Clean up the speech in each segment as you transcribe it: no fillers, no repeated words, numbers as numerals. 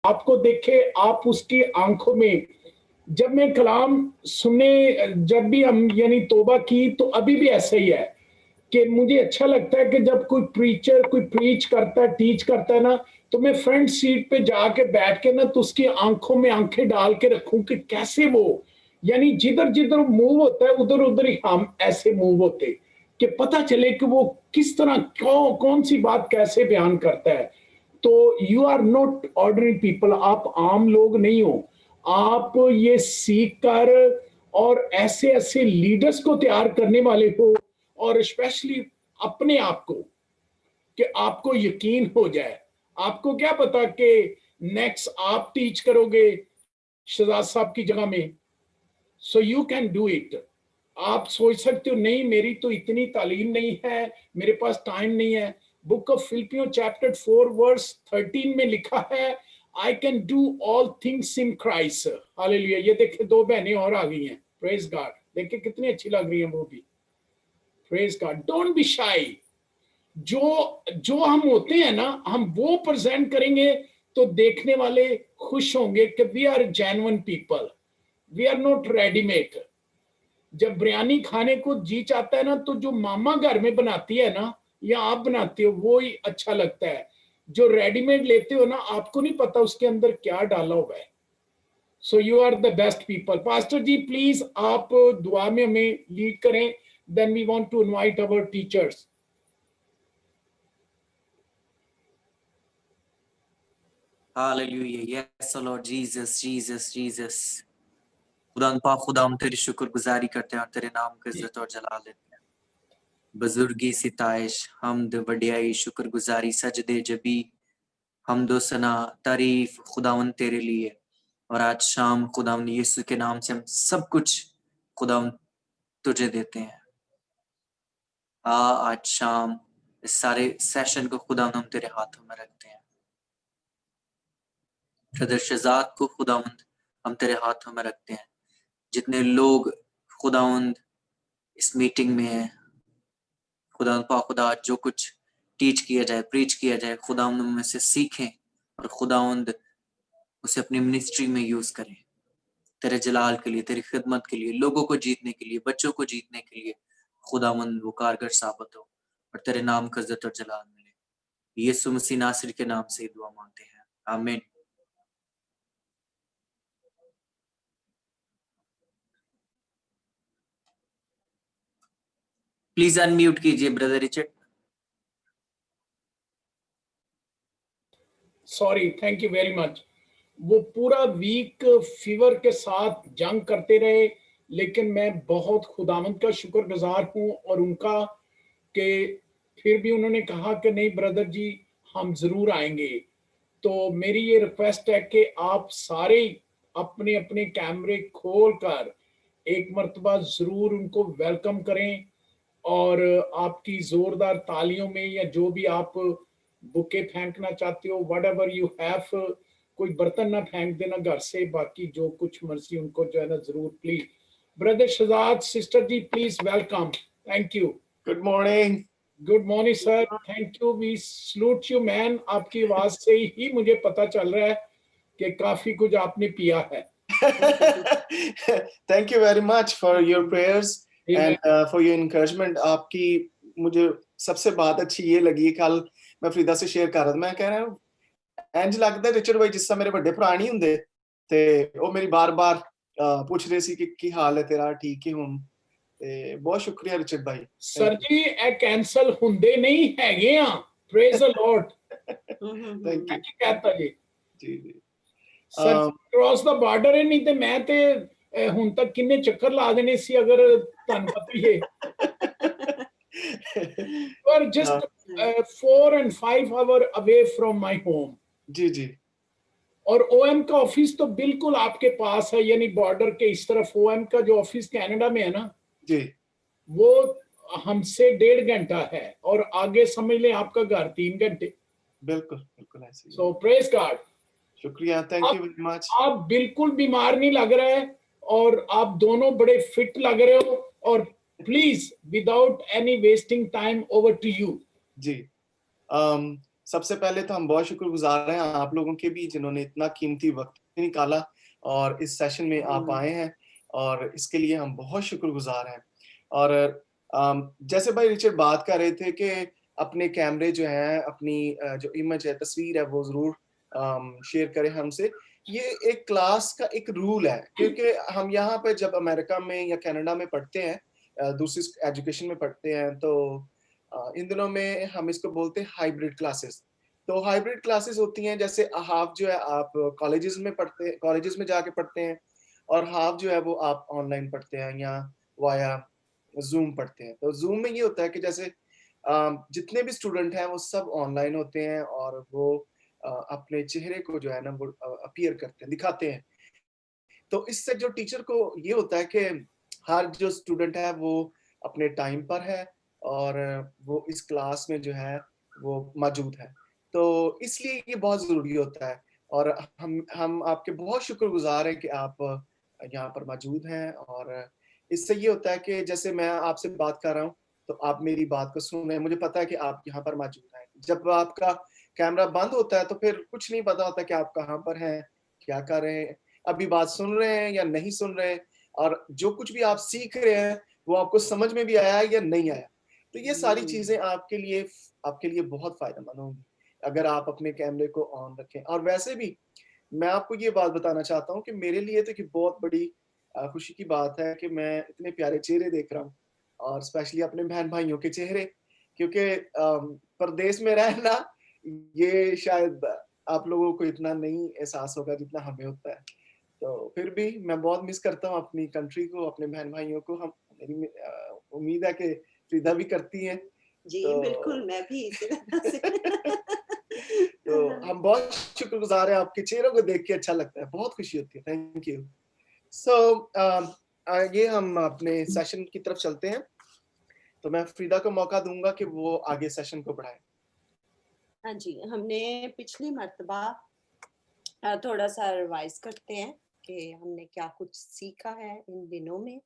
आपको देखे, आप उसकी आंखों में, जब मैं कलाम सुनने, जब भी हम यानी तौबा की, तो अभी भी ऐसा ही है कि मुझे अच्छा लगता है कि जब कोई प्रीचर कोई प्रीच करता है, टीच करता है ना, तो मैं फ्रंट सीट पे जाके बैठ के ना, तो उसकी आंखों में आंखें डाल के रखूं कि कैसे वो, यानी जिधर जिधर मूव होता है उधर उधर ही हम ऐसे मूव होते, कि पता चले कि वो किस तरह, क्यों, कौन सी बात कैसे बयान करता है। तो you are not ordinary people, आप आम लोग नहीं हो। आप ये सीख कर और ऐसे ऐसे लीडर्स को तैयार करने वाले हो, और स्पेशली अपने आप को, कि आपको यकीन हो जाए। आपको क्या पता कि नेक्स्ट आप टीच करोगे शहजाद साहब की जगह में, so you can do it. आप सोच सकते हो नहीं मेरी तो इतनी तालीम नहीं है, मेरे पास टाइम नहीं है। बुक ऑफ फिलिपियो चैप्टर 4 वर्स 13 में लिखा है, I can do all things in Christ. Hallelujah. ये देखिए दो बहनें और आ गई हैं, प्रेज गॉड। देखिए कितनी अच्छी लग रही हैं वो भी, प्रेज गॉड। डोंट बी शाई। जो जो हम होते हैं ना, हम वो प्रेजेंट करेंगे तो देखने वाले खुश होंगे कि we are genuine people, we are not readymade. जब बिरयानी खाने को जी चाहता है ना, तो जो मामा घर में बनाती है ना, या आप बनाते हो, वो ही अच्छा लगता है। जो रेडीमेड लेते हो ना, आपको नहीं पता उसके अंदर क्या डाला हुआ है। So you are the best people. Pastor ji please आप दुआ में हमें लीड करें, then we want to invite our teachers. Hallelujah. Yes, oh Lord Jesus, Jesus, Jesus. खुदा पाक, खुदा हम तेरी शुक्रगुजारी करते हैं और तेरे नाम की इज्जत और जलाल देते हैं। बुजुर्गी, सिताइश, हमद, वडियाई, शुक्रगुजारी, सजदे, जबी, हमदो सना, तारीफ खुदावन तेरे लिए। और आज शाम खुदावन यीशु के नाम से हम सब कुछ खुदावन तुझे देते हैं। आज शाम इस सारे सेशन को खुदावन हम तेरे हाथों में रखते हैं। ब्रदर शहजाद को खुदावंद हम तेरे हाथों में रखते हैं। जितने लोग खुदावंद इस मीटिंग में हैं, खुदावंद पाक, खुदा जो कुछ टीच किया जाए, प्रीच किया जाए, खुदावंद उनमें से सीखें और खुदावंद उसे अपनी मिनिस्ट्री में यूज करें, तेरे जलाल के लिए, तेरी खिदमत के लिए, लोगों को जीतने के लिए, बच्चों को जीतने के लिए खुदावंद वो कारगर साबित हो और तेरे नाम का इज्जत और जलाल मिले। यीशु मसीह नासरी के नाम से दुआ मांगते हैं, आमीन। प्लीज अनम्यूट कीजिए brother Richard. Sorry, thank you very much. वो पूरा वीक फीवर के साथ जंग करते रहे, लेकिन मैं बहुत खुदावंद का शुक्रगुजार हूं और उनका, कि फिर भी उन्होंने कहा कि नहीं ब्रदर जी, हम जरूर आएंगे। तो मेरी ये रिक्वेस्ट है कि आप सारे अपने अपने कैमरे खोल कर एक मर्तबा जरूर उनको वेलकम करें, और आपकी जोरदार तालियों में, या जो भी आप बुके फेंकना चाहते हो, वट एवर यू हैव, कोई बर्तन ना फेंक देना घर से, बाकी जो कुछ मर्जी उनको जो है ना जरूर please. Brother Shahzad, sister ji please welcome, thank you. Good morning. Good morning sir, thank you, we salute you man. आपकी आवाज से ही मुझे पता चल रहा है कि काफी कुछ आपने पिया है। Thank you very much for your prayers and for your encouragement. आपकी मुझे सबसे बात अच्छी ये लगी, कल मैं फरीदा से शेयर कर रहा था, मैं कह रहा हूँ इंज लगता रिचर्ड भाई जिस मेरे बड़े भरा नहीं होंगे, ते वो मेरी बार बार पूछ रहे सी कि की हाल है तेरा, ठीक है हुण। ਤੇ ਬਹੁਤ ਸ਼ੁਕਰੀਆ ਰਿਚਰਡ ਭਾਈ। ਸਰ ਜੀ ਇਹ ਕੈਂਸਲ ਹੁੰਦੇ ਨਹੀਂ ਹੈਗੇ ਆ, praise the Lord. Thank you. ਕੀ ਕਹਤਾ ਜੀ ਜੀ ਜੀ ਸਰ, ਕ੍ਰਾਸ ਦਾ ਬਾਰਡਰ ਹੈ, ਨਹੀਂ ਤੇ ਮੈਂ ਤੇ ਹੁਣ ਤੱਕ ਕਿੰਨੇ ਚੱਕਰ ਲਾ ਦੇਣੇ ਸੀ ਅਗਰ ਤੁਹਾਨੂੰ ਪਤਾ ਹੀ ਹੈ। ਪਰ just 4 and 5 hour away from my home। जी जी। और ओएम का ऑफिस तो बिल्कुल आपके पास है, यानी बॉर्डर के इस तरफ ओएम का जो ऑफिस कनाडा में है ना जी, वो हमसे 1.5 घंटा है, और आगे समझ लें आपका घर 3 घंटे। बिल्कुल बिल्कुल ऐसे। सो प्रेज गॉड, शुक्रिया, थैंक यू वेरी मच। आप बिल्कुल बीमार नहीं लग रहे हैं, और आप दोनों बड़े फिट लग रहे हो। और please without any wasting time, over to you. जी, सबसे पहले तो हम बहुत शुक्रगुजार हैं आप लोगों के भी जिन्होंने इतना कीमती वक्त निकाला और इस सेशन में आप आए हैं, और इसके लिए हम बहुत शुक्रगुजार हैं। और जैसे भाई रिचर्ड बात कर रहे थे कि अपने कैमरे जो हैं, अपनी जो इमेज है, तस्वीर है, वो जरूर शेयर करें हमसे। ये एक क्लास का एक रूल है, क्योंकि हम यहाँ पे जब अमेरिका में या कनाडा में पढ़ते हैं, दूसरी एजुकेशन में पढ़ते हैं, तो इन दिनों में हम इसको बोलते हैं हाइब्रिड क्लासेस। तो हाइब्रिड क्लासेस होती हैं, जैसे हाफ जो है आप कॉलेजेस में पढ़ते, कॉलेजेस में जाके पढ़ते हैं, और हाफ जो है वो आप ऑनलाइन पढ़ते हैं या वाया जूम पढ़ते हैं। तो जूम में ये होता है कि जैसे जितने भी स्टूडेंट हैं वो सब ऑनलाइन होते हैं, और वो अपने चेहरे को जो है ना वो अपीयर करते हैं, दिखाते हैं। तो इससे जो टीचर को ये होता है कि हर जो स्टूडेंट है वो अपने टाइम पर है, और वो इस क्लास में जो है वो मौजूद है। तो इसलिए ये बहुत ज़रूरी होता है, और हम आपके बहुत शुक्रगुज़ार हैं कि आप यहाँ पर मौजूद हैं। और इससे ये होता है कि जैसे मैं आपसे बात कर रहा हूँ, तो आप मेरी बात को सुन रहे हैं, मुझे पता है कि आप यहाँ पर मौजूद हैं। जब आपका कैमरा बंद होता है तो फिर कुछ नहीं पता होता कि आप कहाँ पर हैं, क्या कर रहे हैं, अभी बात सुन रहे हैं या नहीं सुन रहे हैं, और जो कुछ भी आप सीख रहे हैं वो आपको समझ में भी आया या नहीं आया। तो ये सारी चीजें आपके लिए बहुत फायदेमंद होंगी अगर आप अपने कैमरे को ऑन रखें। और वैसे भी मैं आपको ये बात बताना चाहता हूँ कि मेरे लिए तो कि बहुत बड़ी खुशी की बात है कि मैं इतने प्यारे चेहरे देख रहा हूँ, और स्पेशली अपने बहन भाइयों के चेहरे, क्योंकि परदेश में रहना ये शायद आप लोगों को इतना नहीं एहसास होगा जितना हमें होता है। तो फिर भी मैं बहुत मिस करता हूँ अपनी कंट्री को, अपने बहन भाइयों को। हम मेरी उम्मीद है कि फ्रीदा भी करती हैं। जी तो बिल्कुल, मैं भी इसी तरह से तो हम बहुत शुक्रगुजार हैं, आपके चेहरों को देख के अच्छा लगता है, बहुत खुशी होती है। Thank you. सो आगे हम अपने सेशन की तरफ चलते हैं, तो मैं फ्रीदा को मौका दूंगा कि वो आगे सेशन को बढ़ाए। हाँ जी, हमने पिछली मर्तबा थोड़ा सा रिवाइज करते हैं कि हमने क्या कुछ सीखा है इन दिनों में।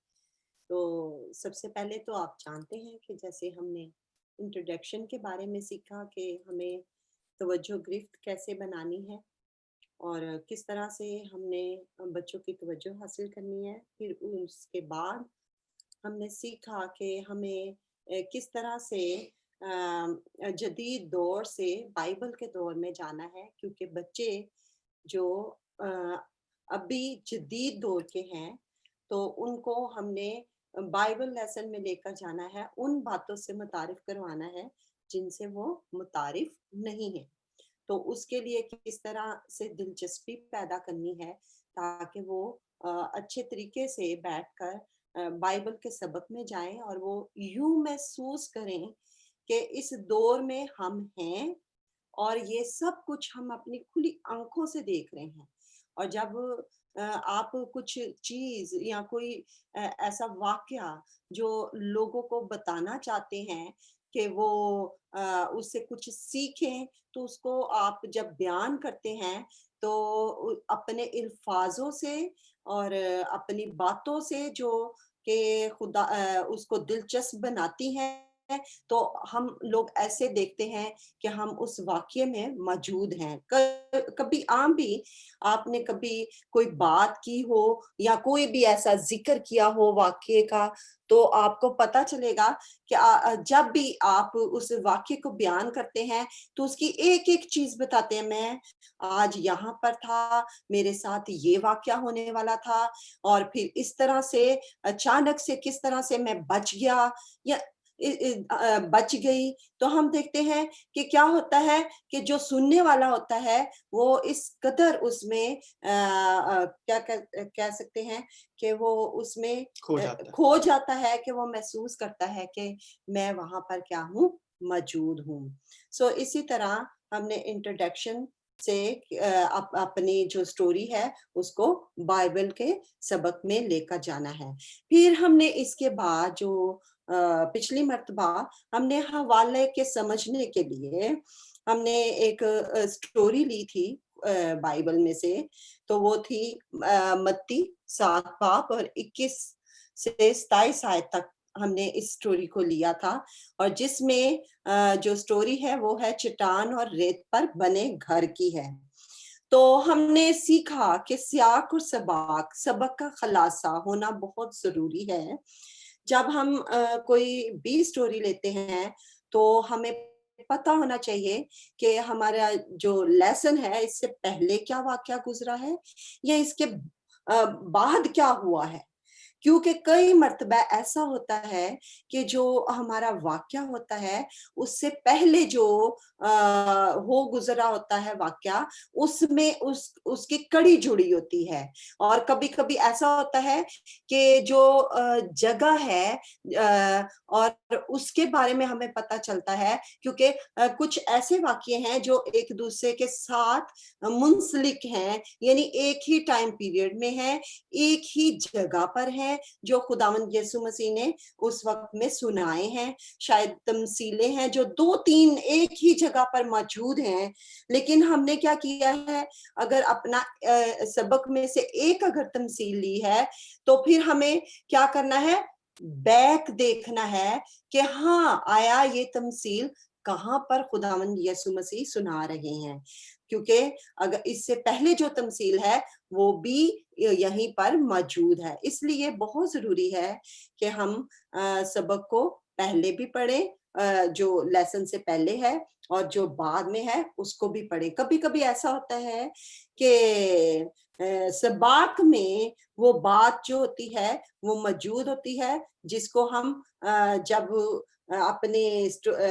तो सबसे पहले तो आप जानते हैं कि जैसे हमने इंट्रोडक्शन के बारे में सीखा कि हमें तवज्जो गिरफ्त कैसे बनानी है, और किस तरह से हमने बच्चों की तवज्जो हासिल करनी है। फिर उसके बाद हमने सीखा कि हमें किस तरह से जदीद दौर से बाइबल के दौर में जाना है, क्योंकि बच्चे जो अ, अभी जदीद दौर के हैं, तो उनको हमने बाइबल लेसन में लेकर जाना है, उन बातों से मुतारिफ करवाना है जिनसे वो मुतारिफ नहीं है। तो उसके लिए किस तरह से दिलचस्पी पैदा करनी है ताकि वो अच्छे तरीके से बैठकर बाइबल के सबक में जाएं, और वो यूं महसूस करें कि इस दौर में हम हैं और ये सब कुछ हम अपनी खुली आंखों से देख रहे हैं। और जब आप कुछ चीज या कोई ऐसा वाकया जो लोगों को बताना चाहते हैं कि वो उससे कुछ सीखें, तो उसको आप जब बयान करते हैं तो अपने अल्फाजों से और अपनी बातों से जो कि खुदा उसको दिलचस्प बनाती हैं, तो हम लोग ऐसे देखते हैं कि हम उस वाक़ये में मौजूद हैं। कभी आम भी आपने कभी कोई बात की हो या कोई भी ऐसा ज़िक्र किया हो वाक़ये का, तो आपको पता चलेगा कि जब भी आप उस वाक़ये को बयान करते हैं, तो उसकी एक-एक चीज़ बताते हैं। मैं आज यहाँ पर था, मेरे साथ ये वाक़या होने वाला था, और फिर इस तरह से अचानक से किस तरह से मैं बच गया या बच गई। तो हम देखते हैं कि क्या होता है कि जो सुनने वाला होता है वो इस कदर उसमें क्या कह सकते हैं कि वो उसमें खो जाता है कि वो महसूस करता है कि मैं वहां पर क्या हूँ, मौजूद हूँ। सो इसी तरह हमने इंट्रोडक्शन से अपनी जो स्टोरी है उसको बाइबल के सबक में लेकर जाना है। फिर हमने इसके बाद जो पिछली मर्तबा हमने हवाले के समझने के लिए हमने एक स्टोरी ली थी बाइबल में से। तो वो थी मत्ती 7 बाब और 21 से 27 आयत तक हमने इस स्टोरी को लिया था, और जिसमें जो स्टोरी है वो है चट्टान और रेत पर बने घर की है। तो हमने सीखा कि सियाक और सबक का खुलासा होना बहुत जरूरी है। जब हम कोई भी स्टोरी लेते हैं तो हमें पता होना चाहिए कि हमारा जो लेसन है इससे पहले क्या वाकया गुजरा है या इसके बाद क्या हुआ है। क्योंकि कई मर्तबा ऐसा होता है कि जो हमारा वाकया होता है उससे पहले जो हो गुजरा होता है वाकया, उसमें उसकी कड़ी जुड़ी होती है। और कभी कभी ऐसा होता है कि जो जगह है और उसके बारे में हमें पता चलता है, क्योंकि कुछ ऐसे वाकये हैं जो एक दूसरे के साथ मुंसलिक हैं, यानी एक ही टाइम पीरियड में है, एक ही जगह पर है, जो खुदावंद यीशु मसीह ने उस वक्त में सुनाए हैं। शायद तमसीलें हैं जो 2-3 एक ही जगह पर मौजूद हैं, लेकिन हमने क्या किया है, अगर अपना सबक में से एक अगर तमसील ली है तो फिर हमें क्या करना है, बैक देखना है कि हाँ आया ये तमसील कहाँ पर खुदावंद यीशु मसीह सुना रहे हैं, क्योंकि अगर इससे पहले जो तमसील है वो भी यहीं पर मौजूद है। इसलिए बहुत जरूरी है कि हम सबक को पहले भी पढ़ें, जो लेसन से पहले है, और जो बाद में है उसको भी पढ़ें। कभी कभी ऐसा होता है कि सबक में वो बात जो होती है वो मौजूद होती है, जिसको हम जब अपने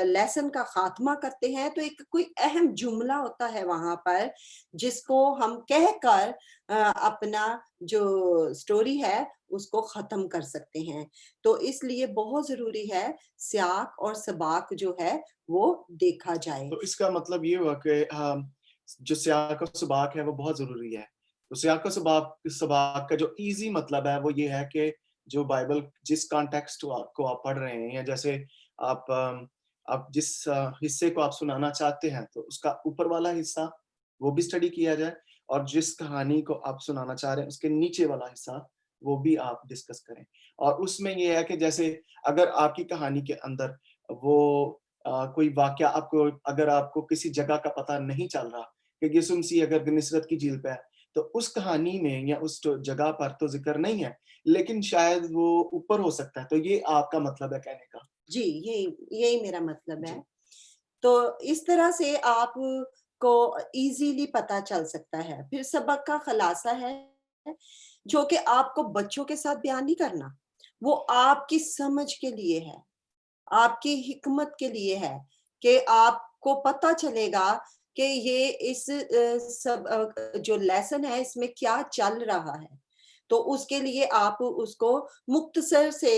लेसन का खात्मा करते हैं तो एक कोई अहम जुमला होता है वहां पर, जिसको हम कहकर अपना जो स्टोरी है उसको खत्म कर सकते हैं। तो इसलिए बहुत जरूरी है सियाक और सबाक जो है वो देखा जाए। तो इसका मतलब ये हुआ कि जो सियाक और सबाक है वो बहुत जरूरी है। तो सियाक और सबाक का जो इजी मतलब है वो ये है कि जो बाइबल जिस कॉन्टेक्स्ट को आप पढ़ रहे हैं, या जैसे आप जिस हिस्से को आप सुनाना चाहते हैं तो उसका ऊपर वाला हिस्सा वो भी स्टडी किया जाए, और जिस कहानी को आप सुनाना चाह रहे हैं उसके नीचे वाला हिस्सा वो भी आप डिस्कस करें। और उसमें ये है कि जैसे अगर आपकी कहानी के अंदर वो कोई वाकया अगर आपको किसी जगह का पता नहीं चल रहा कि यीशु मसीह अगर गन्नेसरत की झील पे है, तो उस कहानी में या उस जगह पर तो जिक्र नहीं है, लेकिन शायद वो ऊपर हो सकता है। तो ये आपका मतलब है कहने का? जी, यही मेरा मतलब है। तो इस तरह से आप को इजीली पता चल सकता है। फिर सबक का खुलासा है जो कि आपको बच्चों के साथ बयान नहीं करना, वो आपकी समझ के लिए है, आपकी हिकमत के लिए है, कि आपको पता चलेगा कि ये इस सब जो लेसन है इसमें क्या चल रहा है। तो उसके लिए आप उसको मुख्तसर से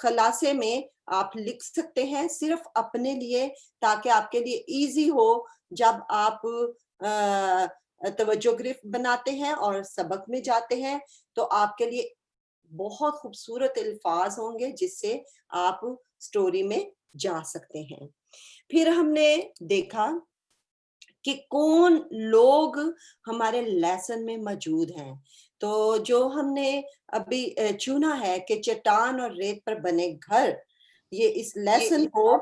खुलासे में आप लिख सकते हैं सिर्फ अपने लिए, ताकि आपके लिए इजी हो जब आप तवज्जो गिरफ्त बनाते हैं और सबक में जाते हैं, तो आपके लिए बहुत खूबसूरत अल्फाज होंगे जिससे आप स्टोरी में जा सकते हैं। फिर हमने देखा कि कौन लोग हमारे लेसन में मौजूद हैं। तो जो हमने अभी चुना है कि चट्टान और रेत पर बने घर, ये इस लेसन को,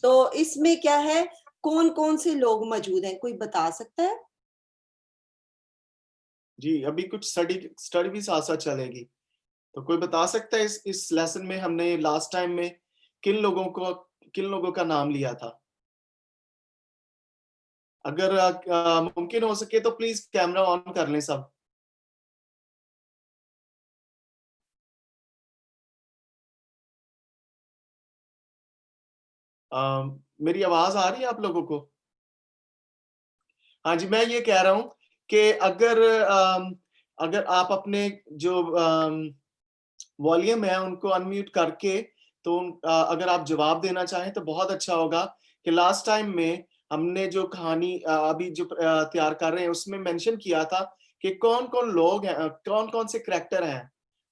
तो इसमें क्या है, कौन कौन से लोग मौजूद हैं, कोई बता सकता है? जी, अभी कुछ स्टडी भी साथ साथ चलेगी, तो कोई बता सकता है इस लेसन में हमने लास्ट टाइम में किन लोगों का नाम लिया था? अगर मुमकिन हो सके तो प्लीज कैमरा ऑन कर लें सब। मेरी आवाज आ रही है आप लोगों को? हाँ जी, मैं ये कह रहा हूँ कि अगर आप अपने जो वॉल्यूम है उनको अनम्यूट करके, तो अगर आप जवाब देना चाहें तो बहुत अच्छा होगा। कि लास्ट टाइम में हमने जो कहानी अभी जो तैयार कर रहे हैं उसमें मेंशन किया था कि कौन-कौन लोग हैं, कौन-कौन से कैरेक्टर हैं,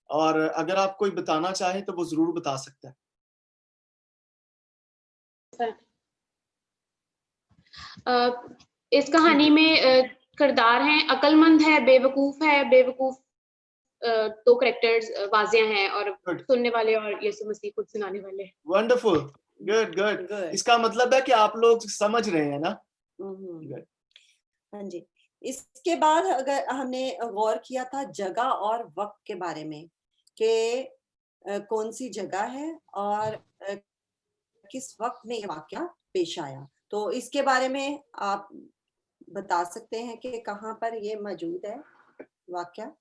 और अगर आप कोई बताना चाहे तो वो जरूर बता सकता है। इस कहानी में किरदार हैं, अक्लमंद है, बेवकूफ दो कैरेक्टर्स वाजिया हैं और Good. सुनने वाले और यीशु मसीह खुद सुनाने वाले। Wonderful, good good. Good. इसका मतलब है कि आप लोग समझ रहे हैं ना? हम्म, Good. हाँ जी। इसके बाद अगर हमने गौर किया था जगह और वक्त के बारे में कि कौन सी जगह है और किस वक्त में ये वाकया पेश आया, तो इसके बारे में आप बता सकते हैं कि कहाँ पर ये मौजूद है वाकया?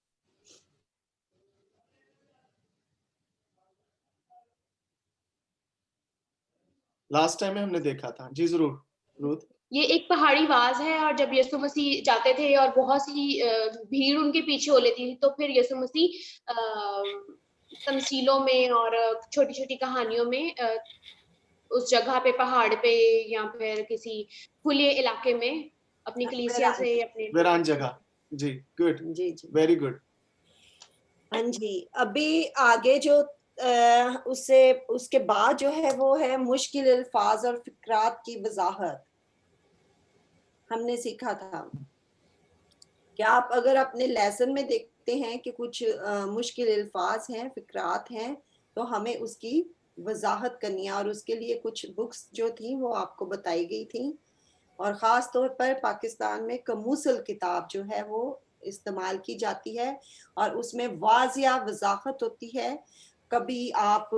लास्ट टाइम में हमने देखा था जी, जरूर रूथ। ये एक पहाड़ी वाज है और जब यीशु मसीह जाते थे और बहुत सी भीड़ उनके पीछे हो लेती थी, तो फिर यीशु मसीह तमसीलों में और छोटी-छोटी कहानियों में उस जगह पे, पहाड़ पे या फिर किसी खुले इलाके में अपनी कलीसिया से अपने वीरान जगह। जी, गुड, जी जी, वेरी गुड। हाँ जी। अभी आगे जो उससे उसके बाद जो है वो है मुश्किल अल्फाज और फिक्रात की वजाहत। हमने सीखा था क्या आप अगर अपने लेसन में देखते हैं कि कुछ मुश्किल अल्फाज हैं, फिक्रात हैं, तो हमें उसकी वजाहत करनी है और उसके लिए कुछ बुक्स जो थी वो आपको बताई गई थी और ख़ास तौर पर पाकिस्तान में कमूसल किताब जो है वो इस्तेमाल की जाती है और उसमें वाज़िया वजाहत होती है। कभी आप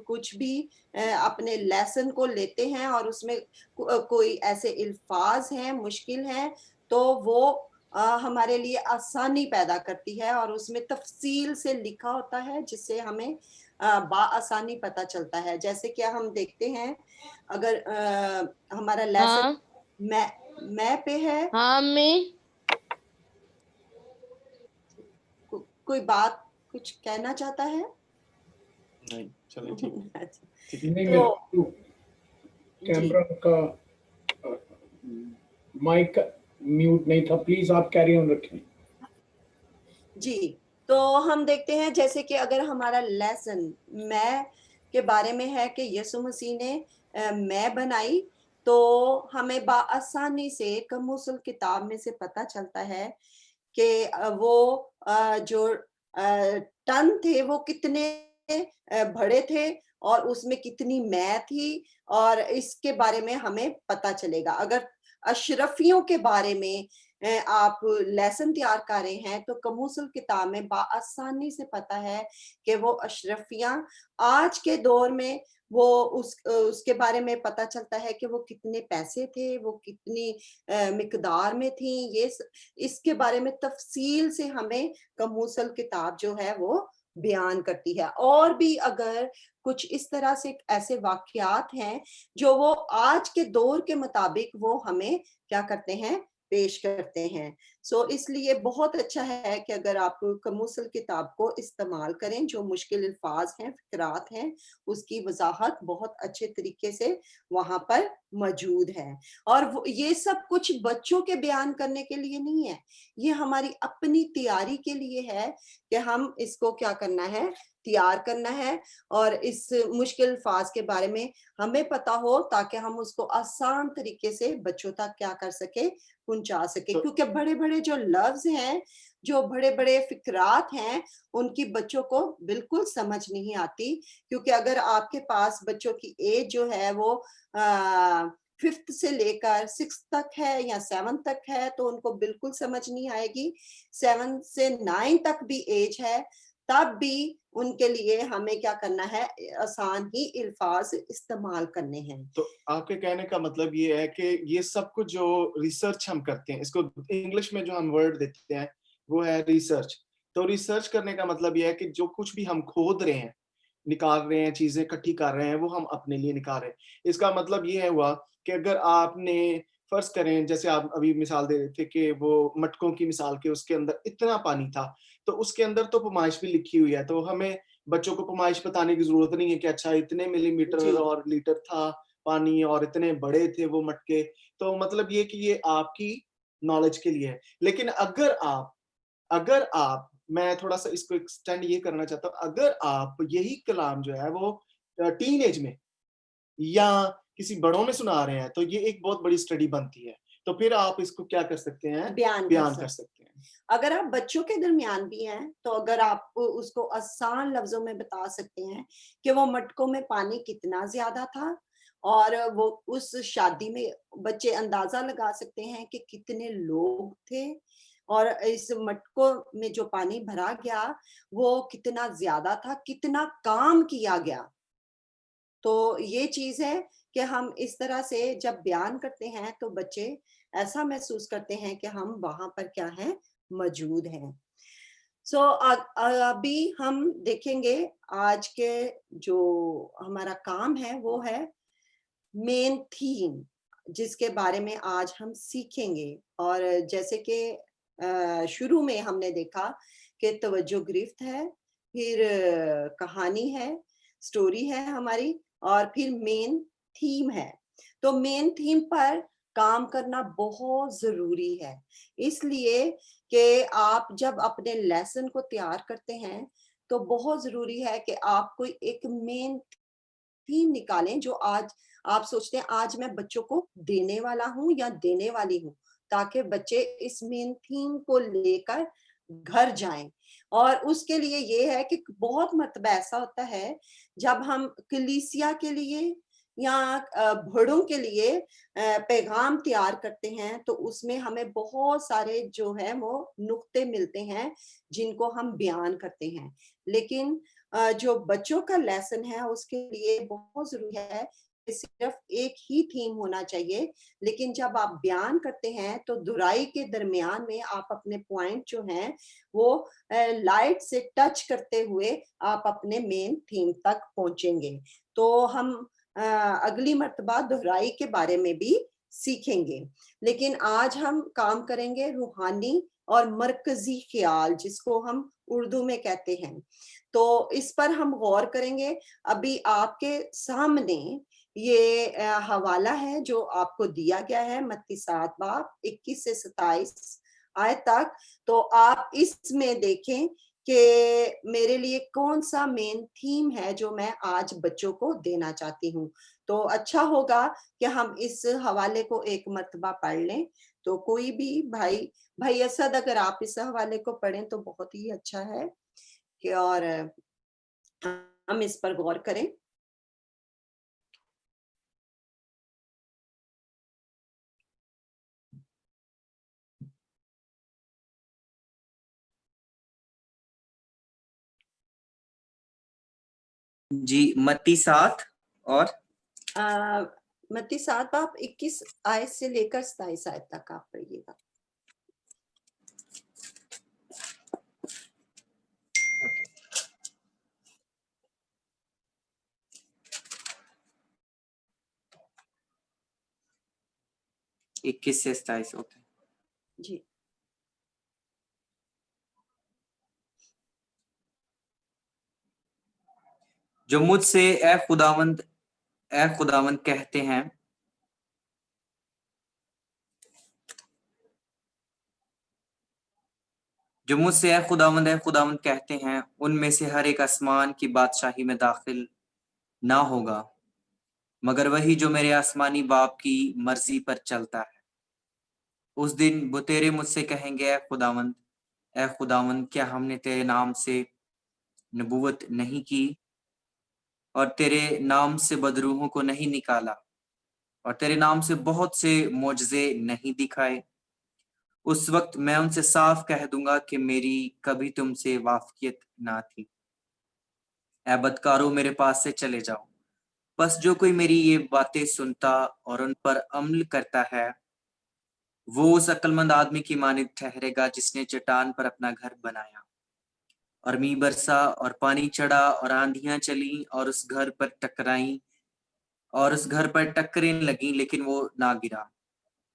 कुछ भी अपने लेसन को लेते हैं और उसमें कोई ऐसे अल्फाज हैं, मुश्किल हैं, तो वो हमारे लिए आसानी पैदा करती है और उसमें तफसील से लिखा होता है जिससे हमें बाआसानी पता चलता है। जैसे कि हम देखते हैं अगर हमारा लेसन हाँ मैं पे है, हाँ मैं कोई बात कुछ कहना चाहता है? नहीं, चलो ठीक है। अच्छा, ठीक है। नहीं तो मेरे कैमरा का माइक म्यूट नहीं था, प्लीज आप कैरी ऑन रखें। जी, तो हम देखते हैं जैसे कि अगर हमारा लेसन मैं के बारे में है कि यीशु मसीह ने मैं बनाई, तो हमें बाआसानी से कमूसल किताब में से पता चलता है कि वो जो टन थे वो कितने बड़े थे और उसमें कितनी मैं थी और इसके बारे में हमें पता चलेगा। अगर अशरफियों के बारे में आप लेसन तैयार कर रहे हैं तो कमूसल किताब में बाआसानी से पता है कि वो अशरफियां आज के दौर में वो उसके बारे में पता चलता है कि वो कितने पैसे थे, वो कितनी मिकदार में थी। इसके बारे में तफसील से हमें कमूसल किताब जो है वो बयान करती है। और भी अगर कुछ इस तरह से ऐसे वाकयात हैं जो वो आज के दौर के मुताबिक वो हमें क्या करते हैं, पेश करते हैं। सो इसलिए बहुत अच्छा है कि अगर आप कमूसल किताब को इस्तेमाल करें, जो मुश्किल अल्फाज हैं, फिक्रात हैं, उसकी वजाहत बहुत अच्छे तरीके से वहां पर मौजूद है। और ये सब कुछ बच्चों के बयान करने के लिए नहीं है, ये हमारी अपनी तैयारी के लिए है कि हम इसको क्या करना है, तैयार करना है और इस मुश्किल अल्फाज के बारे में हमें पता हो ताकि हम उसको आसान तरीके से बच्चों तक क्या कर सके, पहुंचा सके। क्योंकि बड़े बड़े जो लफ्ज हैं, जो बड़े बड़े फिक्रात हैं, उनकी बच्चों को बिल्कुल समझ नहीं आती। क्योंकि अगर आपके पास बच्चों की एज जो है वो 5th से लेकर 6th तक है या 7th तक है तो उनको बिल्कुल समझ नहीं आएगी। 7 से 9 तक भी एज है, तब भी उनके लिए हमें क्या करना है, आसान ही अल्फाज इस्तेमाल करने हैं। तो आपके कहने का मतलब ये है कि ये सब कुछ जो रिसर्च हम करते हैं, इसको इंग्लिश में जो हम वर्ड देते हैं वो है रिसर्च। तो रिसर्च करने का मतलब ये है कि जो कुछ भी हम खोद रहे हैं, निकाल रहे हैं, चीजें इकट्ठी कर रहे हैं, वो हम अपने लिए निकाल रहे हैं। इसका मतलब ये हुआ कि अगर आपने फर्ज करें, जैसे आप अभी मिसाल दे रहे थे कि वो मटकों की मिसाल के उसके अंदर इतना पानी था, तो उसके अंदर तो पैमाइश भी लिखी हुई है, तो हमें बच्चों को पैमाइश बताने की जरूरत नहीं है कि अच्छा इतने मिलीमीटर और लीटर था पानी और इतने बड़े थे वो मटके। तो मतलब ये कि ये आपकी नॉलेज के लिए है। लेकिन अगर आप मैं थोड़ा सा इसको एक्सटेंड ये करना चाहता हूँ, अगर आप यही कलाम जो है वो टीन एज में या किसी बड़ों में सुना रहे हैं, तो ये एक बहुत बड़ी स्टडी बनती है। तो फिर आप इसको क्या कर सकते हैं, बयान कर सकते हैं। अगर आप बच्चों के दरमियान भी हैं तो अगर आप उसको आसान लफ्जों में बता सकते हैं कि वो मटकों में पानी कितना ज्यादा था, और वो उस शादी में बच्चे अंदाजा लगा सकते हैं कि कितने लोग थे, और इस मटकों में जो पानी भरा गया वो कितना ज्यादा था, कितना काम किया गया। तो ये चीज है कि हम इस तरह से जब बयान करते हैं तो बच्चे ऐसा महसूस करते हैं कि हम वहां पर क्या है, मौजूद हैं। सो अभी हम देखेंगे आज के जो हमारा काम है वो है मेन थीम, जिसके बारे में आज हम सीखेंगे। और जैसे कि शुरू में हमने देखा कि तवज्जो गिरफ्त है, फिर कहानी है, स्टोरी है हमारी, और फिर मेन थीम है। तो मेन थीम पर काम करना बहुत जरूरी है, इसलिए कि आप जब अपने लेसन को तैयार करते हैं तो बहुत जरूरी है कि आप कोई एक मेन थीम निकालें जो आज आप सोचते हैं आज मैं बच्चों को देने वाला हूं या देने वाली हूं, ताकि बच्चे इस मेन थीम को लेकर घर जाएं। और उसके लिए ये है कि बहुत मर्तबा ऐसा होता है जब हम कलीसिया के लिए या बड़ों के लिए पैगाम तैयार करते हैं तो उसमें हमें बहुत सारे जो है वो नुक्ते मिलते हैं जिनको हम बयान करते हैं। लेकिन जो बच्चों का लेसन है उसके लिए बहुत जरूरी है कि सिर्फ एक ही थीम होना चाहिए, लेकिन जब आप बयान करते हैं तो दुराई के दरमियान में आप अपने पॉइंट जो हैं वो लाइट से टच करते हुए आप अपने मेन थीम तक पहुंचेंगे। तो हम अगली मर्तबा दोहराई के बारे में भी सीखेंगे, लेकिन आज हम काम करेंगे रूहानी और मरकजी ख्याल, जिसको हम उर्दू में कहते हैं। तो इस पर हम गौर करेंगे। अभी आपके सामने ये हवाला है जो आपको दिया गया है, मत्ती 7 बाब 21 से 27 आयत तक। तो आप इसमें देखें कि मेरे लिए कौन सा मेन थीम है जो मैं आज बच्चों को देना चाहती हूँ। तो अच्छा होगा कि हम इस हवाले को एक मर्तबा पढ़ लें। तो कोई भी भाई असद, अगर आप इस हवाले को पढ़ें तो बहुत ही अच्छा है कि और हम इस पर गौर करें। जी, मत्ती 7 और मत्ती 7 बाब 21 आयत से लेकर 27 आयत तक आप पढ़िएगा। okay. 21 से 27 ओके जी। जो मुझसे ए खुदावंद कहते हैं, जो मुझसे ए खुदावंद कहते हैं, उनमें से हर एक आसमान की बादशाही में दाखिल ना होगा, मगर वही जो मेरे आसमानी बाप की मर्जी पर चलता है। उस दिन वो तेरे मुझसे कहेंगे, ए खुदावंद, क्या हमने तेरे नाम से नबूवत नहीं की और तेरे नाम से बदरूहों को नहीं निकाला और तेरे नाम से बहुत से मोजज़े नहीं दिखाए? उस वक्त मैं उनसे साफ कह दूंगा कि मेरी कभी तुमसे वाफियत ना थी। ऐ बदकारों, मेरे पास से चले जाओ। बस जो कोई मेरी ये बातें सुनता और उन पर अमल करता है, वो उस अक्लमंद आदमी की मानित ठहरेगा जिसने चट्टान पर अपना घर बनाया। और मींह बरसा और पानी चढ़ा और आंधियां चली और उस घर पर टक्करें लगी, लेकिन वो ना गिरा,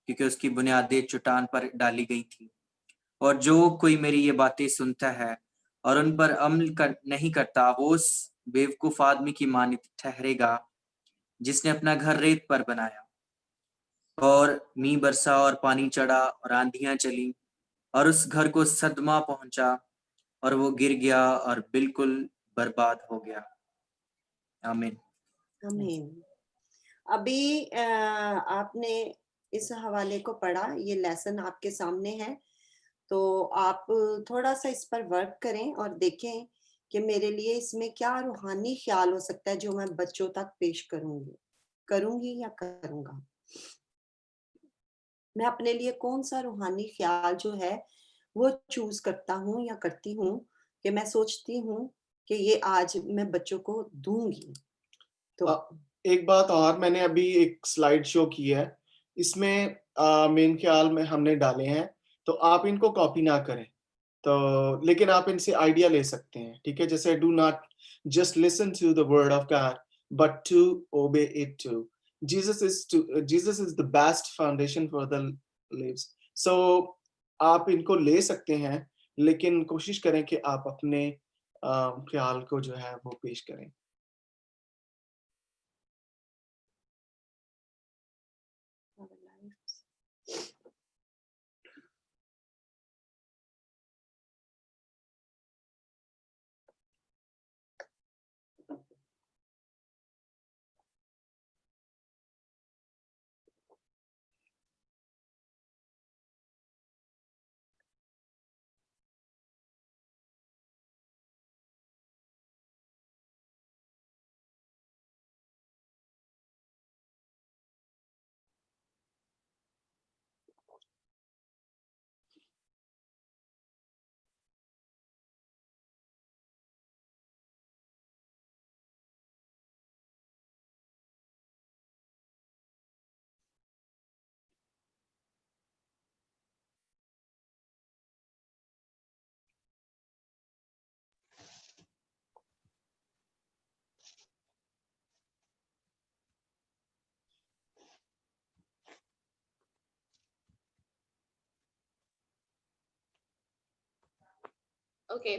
क्योंकि उसकी बुनियादें चट्टान पर डाली गई थी। और जो कोई मेरी ये बातें सुनता है और उन पर अमल नहीं करता, वो उस बेवकूफ आदमी की मानित ठहरेगा जिसने अपना घर रेत पर बनाया। और मींह बरसा और पानी चढ़ा और आंधियां चली और उस घर को सदमा पहुंचा और वो गिर गया और बिल्कुल बर्बाद हो गया। आमीन। आमीन। अभी आपने इस हवाले को पढ़ा, ये लेसन आपके सामने है। तो आप थोड़ा सा इस पर वर्क करें और देखें कि मेरे लिए इसमें क्या रूहानी ख्याल हो सकता है जो मैं बच्चों तक पेश करूंगी या करूंगा। मैं अपने लिए कौन सा रूहानी ख्याल जो है वो चूज करता हूँ या करती हूँ कि मैं सोचती हूँ कि ये आज मैं बच्चों को दूंगी। तो एक बात और, मैंने अभी एक स्लाइड शो की है, इसमें मेन ख्याल में हमने डाले हैं, तो आप इनको कॉपी ना करें, तो लेकिन आप इनसे आइडिया ले सकते हैं, ठीक है? जैसे do not just listen to the word of God but to obey it too. Jesus is the best foundation for the lives. So आप इनको ले सकते हैं, लेकिन कोशिश करें कि आप अपने ख्याल को जो है वो पेश करें। ओके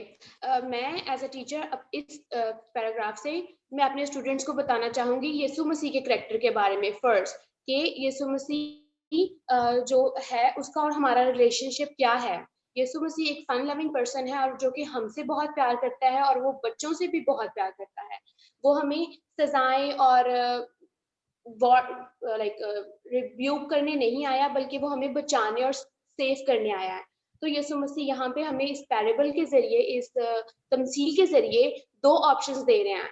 मैं एज अ टीचर इस पैराग्राफ से मैं अपने स्टूडेंट्स को बताना चाहूंगी यीशु मसीह के करैक्टर के बारे में फर्स्ट, कि यीशु मसीह जो है उसका और हमारा रिलेशनशिप क्या है। यीशु मसीह एक फन लविंग पर्सन है और जो कि हमसे बहुत प्यार करता है और वो बच्चों से भी बहुत प्यार करता है। वो हमें सजाएं और लाइक रिब्यूक करने नहीं आया, बल्कि वो हमें बचाने और सेव करने आया है। तो यीशु मसीह यहाँ पे हमें इस पैरेबल के जरिए, इस तमसील के जरिए दो ऑप्शंस दे रहे हैं,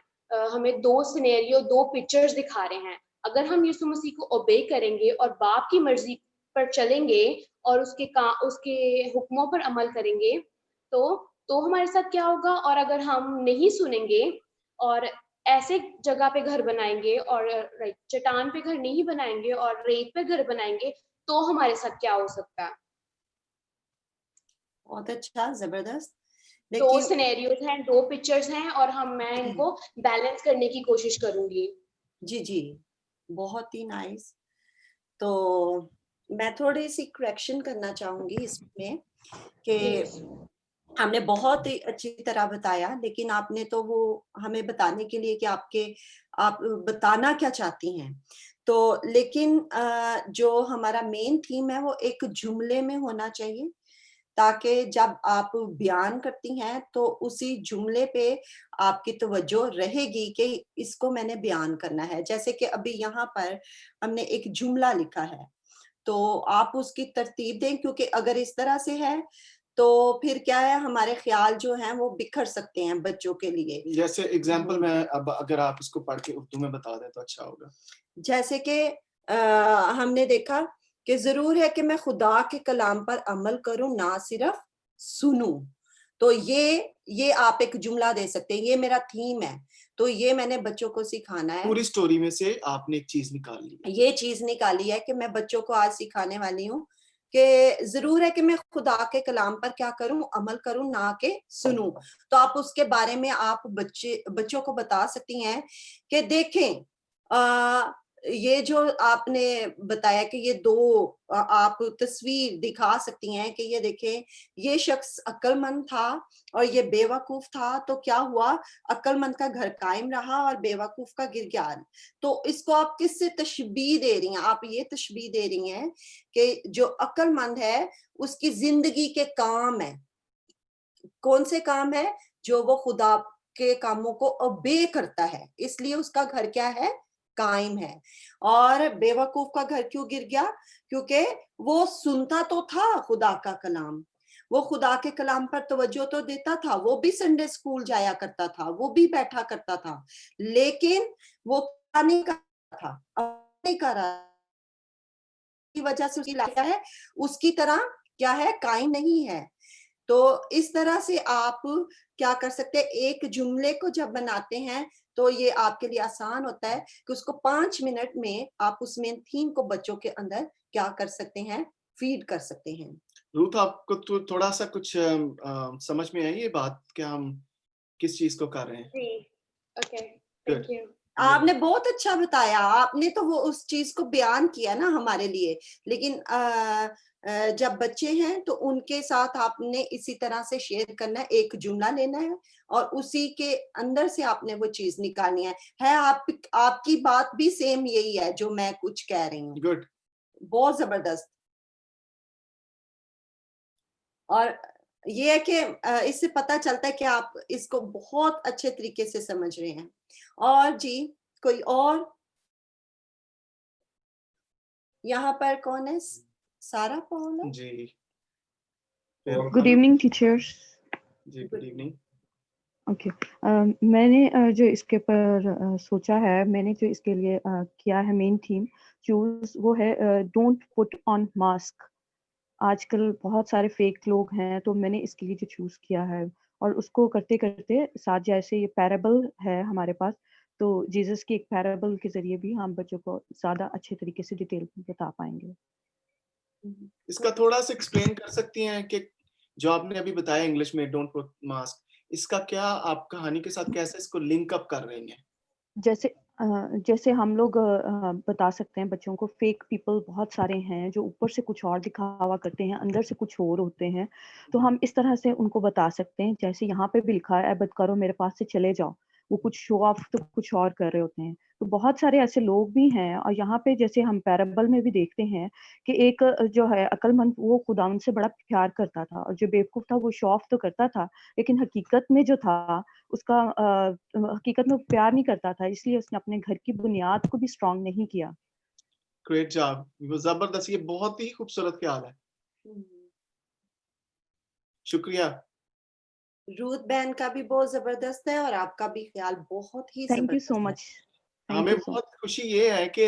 हमें दो सिनेरियो, दो पिक्चर्स दिखा रहे हैं। अगर हम यीशु मसीह को ओबे करेंगे और बाप की मर्जी पर चलेंगे और उसके हुक्मों पर अमल करेंगे तो हमारे साथ क्या होगा। और अगर हम नहीं सुनेंगे और ऐसे जगह पे घर बनाएंगे और चट्टान पे घर नहीं बनाएंगे और रेत पे घर बनाएंगे, तो हमारे साथ क्या हो सकता है। बहुत अच्छा, जबरदस्त। दो सिनेरियोज हैं, दो पिक्चर्स हैं और मैं इनको बैलेंस करने की कोशिश करूंगी। जी, बहुत ही नाइस। तो मैं थोड़ी सी करेक्शन करना चाहूंगी इसमें कि हमने बहुत ही अच्छी तरह बताया, लेकिन आपने तो वो हमें बताने के लिए कि आप बताना क्या चाहती हैं। तो लेकिन जो हमारा मेन थीम है वो एक जुमले में होना चाहिए, ताकि जब आप बयान करती हैं तो उसी जुमले पे आपकी तवज्जो रहेगी कि इसको मैंने बयान करना है। जैसे कि अभी यहाँ पर हमने एक जुमला लिखा है, तो आप उसकी तरतीब दें, क्योंकि अगर इस तरह से है तो फिर क्या है, हमारे ख्याल जो हैं वो बिखर सकते हैं बच्चों के लिए। जैसे एग्जांपल में अब अगर आप इसको पढ़ के उर्दू में बता दें तो अच्छा होगा। जैसे कि हमने देखा कि जरूर है कि मैं खुदा के कलाम पर अमल करूं, ना सिर्फ सुनूं। तो ये आप एक जुमला दे सकते हैं, ये मेरा थीम है, तो ये मैंने बच्चों को सिखाना है। पूरी स्टोरी में से आपने एक चीज निकाल ली, ये चीज निकाली है कि मैं बच्चों को आज सिखाने वाली हूँ कि जरूर है कि मैं खुदा के कलाम पर क्या करूं, अमल करूं, ना कि सुनूं। तो आप उसके बारे में आप बच्चों को बता सकती हैं कि देखें, ये जो आपने बताया कि ये दो आप तस्वीर दिखा सकती हैं कि ये देखें, ये शख्स अक्लमंद था और ये बेवकूफ था, तो क्या हुआ, अक्लमंद का घर कायम रहा और बेवकूफ का गिर गया। तो इसको आप किससे तशबीह दे रही हैं? आप ये तशबीह दे रही हैं कि जो अक्लमंद है उसकी जिंदगी के काम है, कौन से काम है, जो वो खुदा के कामों को ओबे करता है, इसलिए उसका घर क्या है, कायम है। और बेवकूफ का घर क्यों गिर गया? क्योंकि वो सुनता तो था खुदा का कलाम, वो खुदा के कलाम पर तवज्जो तो देता था, वो भी संडे स्कूल जाया करता था, वो भी बैठा करता था, लेकिन वो क्या नहीं करता था, नहीं कर रहा की वजह से उसकी लाइफ है उसकी तरह क्या है, कायम नहीं है। तो इस तरह से आप क्या कर सकते हैं, एक जुमले को जब बनाते हैं तो ये आपके लिए आसान होता है कि उसको 5 मिनट में आप उस मेन थीम को बच्चों के अंदर क्या कर सकते हैं, फीड कर सकते हैं। रूथ, आपको तो थोड़ा सा कुछ समझ में आई ये बात कि हम किस चीज को कर रहे हैं? जी, ओके, थैंक यू। आपने बहुत अच्छा बताया, आपने तो वो उस चीज को बयान किया ना हमारे लिए, लेकिन जब बच्चे हैं तो उनके साथ आपने इसी तरह से शेयर करना है, एक जुमला लेना है और उसी के अंदर से आपने वो चीज निकालनी है आपकी बात भी सेम यही है जो मैं कुछ कह रही हूँ। गुड। बहुत जबरदस्त। और ये है कि इससे पता चलता है कि आप इसको बहुत अच्छे तरीके से समझ रहे हैं। और जी कोई और यहाँ पर कौन है? सारा पॉल है? जी, Good evening, teachers. जी, गुड इवनिंग। ओके, मैंने जो इसके ऊपर सोचा है, मैंने जो इसके लिए किया है मेन थीम चूज, वो है डोंट पुट ऑन मास्क। आजकल बहुत सारे फेक लोग हैं, तो मैंने इसके लिए जो चूज किया है, और उसको करते करते साथ जैसे ये पैराबल है हमारे पास, तो जीसस की एक पैराबल के जरिए भी हम बच्चों को ज्यादा अच्छे तरीके से डिटेल में बता पाएंगे। इसका थोड़ा सा एक्सप्लेन कर सकती हैं कि जो आपने अभी बताया इंग्लिश में डोंट पुट मास्क, इसका क्या आप कहानी के साथ कैसे इसको लिंक अप कर रही हैं? जैसे हम लोग बता सकते हैं बच्चों को, फेक पीपल बहुत सारे हैं जो ऊपर से कुछ और दिखावा करते हैं, अंदर से कुछ और होते हैं। तो हम इस तरह से उनको बता सकते हैं, जैसे यहाँ पे भी लिखा है, "ऐ बद करो मेरे पास से चले जाओ।" वो कुछ शो ऑफ तो कुछ और कर रहे होते हैं। तो बहुत सारे ऐसे लोग भी हैं, और यहाँ पे जैसे हम पैराबल में भी देखते हैं कि एक जो है अक्लमंद, वो खुदावंद से बड़ा प्यार करता था, और जो बेवकूफ था वो शो ऑफ तो करता था, लेकिन हकीकत में जो था उसका हकीकत में वो प्यार नहीं करता था, इसलिए उसने अपने घर की बुनियाद को भी स्ट्रांग नहीं किया। ग्रेट जॉब, वो जबरदस्त, ये बहुत ही खूबसूरत ख्याल है। शुक्रिया। रूथ बहन का भी बहुत जबरदस्त है और आपका भी ख्याल बहुत ही थैंक यू सो जबरदस्त है। मच। हमें बहुत खुशी ये है कि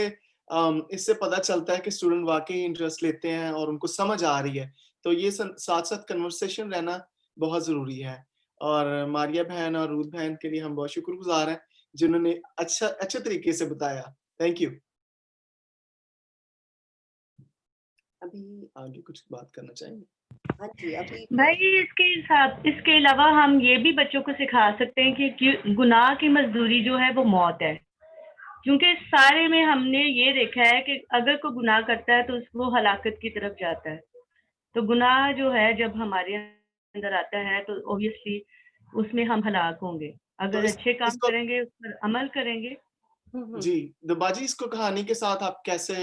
इससे पता चलता है कि स्टूडेंट वाकई इंटरेस्ट लेते हैं और उनको समझ आ रही है, तो ये साथ साथ कन्वर्सेशन रहना बहुत जरूरी है। और मारिया बहन और रूथ बहन के लिए हम बहुत शुक्रगुजार हैं जिन्होंने अच्छे तरीके से बताया। Thank you. अभी आगे कुछ बात करना चाहेंगे? हाँ जी, अभी भाई इसके अलावा हम ये भी बच्चों को सिखा सकते हैं कि गुनाह की मजदूरी जो है वो मौत है, क्योंकि सारे में हमने ये देखा है कि अगर कोई गुनाह करता है तो वो हलाकत की तरफ जाता है। तो गुनाह जो है जब हमारे अंदर आता है तो ऑब्वियसली उसमें हम हलाक होंगे। अगर अच्छे काम करेंगे, उस पर अमल करेंगे। जी, दुबाजी, इसको कहानी के साथ आप कैसे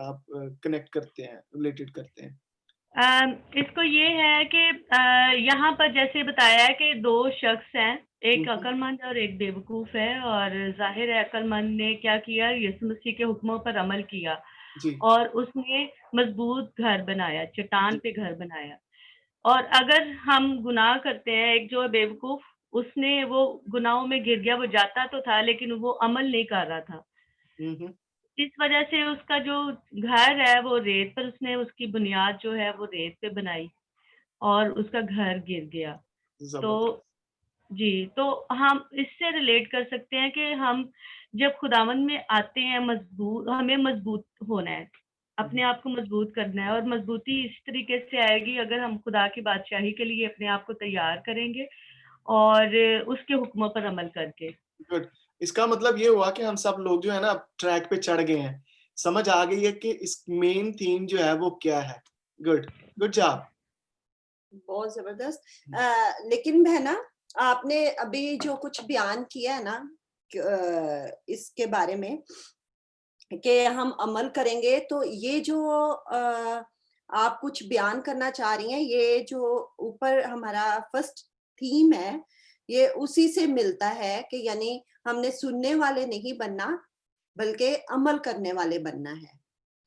आप कनेक्ट करते हैं, रिलेटेड करते हैं? इसको ये है कि यहाँ पर जैसे बताया है कि दो शख्स हैं, एक अक्लमंद और एक बेवकूफ है, और जाहिर है अक्लमंद ने क्या किया, यीशु मसीह के हुक्मों पर अमल किया और उसने मजबूत घर बनाया, चट्टान पे घर बनाया। और अगर हम गुनाह करते हैं, एक जो बेवकूफ, उसने वो गुनाहों में गिर गया, वो जाता तो था लेकिन वो अमल नहीं कर रहा था। इस वजह से उसका जो घर है वो रेत पर, उसने उसकी बुनियाद जो है वो रेत पे बनाई और उसका घर गिर गया। तो जी, तो हम इससे रिलेट कर सकते हैं कि हम जब खुदावंद में आते हैं, हमें मजबूत होना है, अपने आप को मजबूत करना है, और मजबूती इस तरीके से आएगी अगर हम खुदा की बादशाही के लिए अपने आप को तैयार करेंगे और उसके हुक्मों पर अमल करके। गुड। इसका मतलब ये हुआ कि हम सब लोग जो है ना ट्रैक पे चढ़ गए हैं, समझ आ गई है कि इस मेन थीम जो है वो क्या है। Good job. बहुत जबरदस्त। लेकिन बहना, आपने अभी जो कुछ बयान किया है ना इसके बारे में कि हम अमल करेंगे, तो ये जो आप कुछ बयान करना चाह रही हैं, ये जो ऊपर हमारा फर्स्ट थीम है, ये उसी से मिलता है कि यानी हमने सुनने वाले नहीं बनना बल्कि अमल करने वाले बनना है।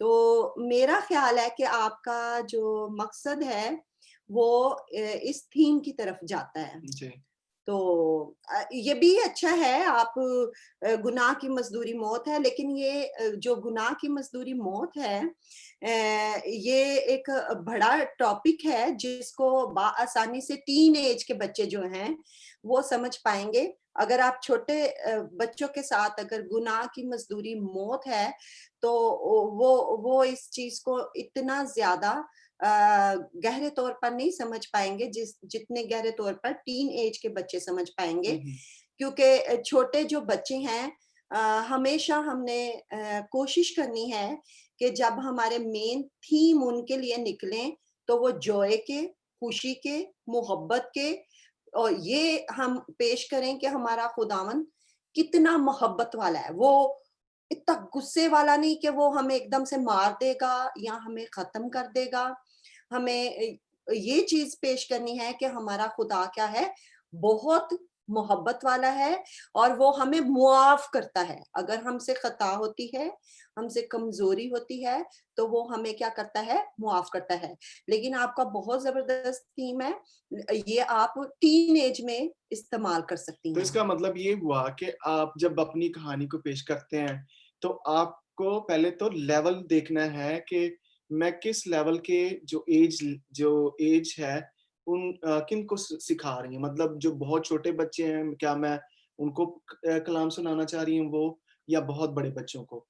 तो मेरा ख्याल है कि आपका जो मकसद है वो इस थीम की तरफ जाता है। जी तो ये भी अच्छा है, आप गुनाह की मजदूरी मौत है, लेकिन ये जो गुनाह की मजदूरी मौत है, ये एक बड़ा टॉपिक है जिसको आसानी से टीन एज के बच्चे जो हैं वो समझ पाएंगे। अगर आप छोटे बच्चों के साथ अगर गुनाह की मजदूरी मौत है तो वो इस चीज को इतना ज्यादा गहरे तौर पर नहीं समझ पाएंगे जितने गहरे तौर पर टीन एज के बच्चे समझ पाएंगे। क्योंकि छोटे जो बच्चे हैं, हमेशा हमने कोशिश करनी है कि जब हमारे मेन थीम उनके लिए निकले तो वो जॉय के, खुशी के, मोहब्बत के, और ये हम पेश करें कि हमारा खुदावन कितना मोहब्बत वाला है। वो इतना गुस्से वाला नहीं कि वो हमें एकदम से मार देगा या हमें खत्म कर देगा। हमें ये चीज पेश करनी है कि हमारा खुदा क्या है, बहुत मोहब्बत वाला है और वो हमें मुआफ करता है। अगर हमसे खता होती है, हमसे कमजोरी होती है, तो वो हमें क्या करता है, मुआफ करता है। लेकिन आपका बहुत जबरदस्त थीम है, ये आप टीन एज में इस्तेमाल कर सकती तो हैं। इसका मतलब ये हुआ कि आप जब अपनी कहानी को पेश करते हैं तो आपको पहले तो लेवल देखना है कि मैं किस लेवल के जो एज है उन किन को सिखा रही हूँ। मतलब जो बहुत छोटे बच्चे हैं, क्या मैं उनको कलाम सुनाना चाह रही हूँ वो, या बहुत बड़े बच्चों को।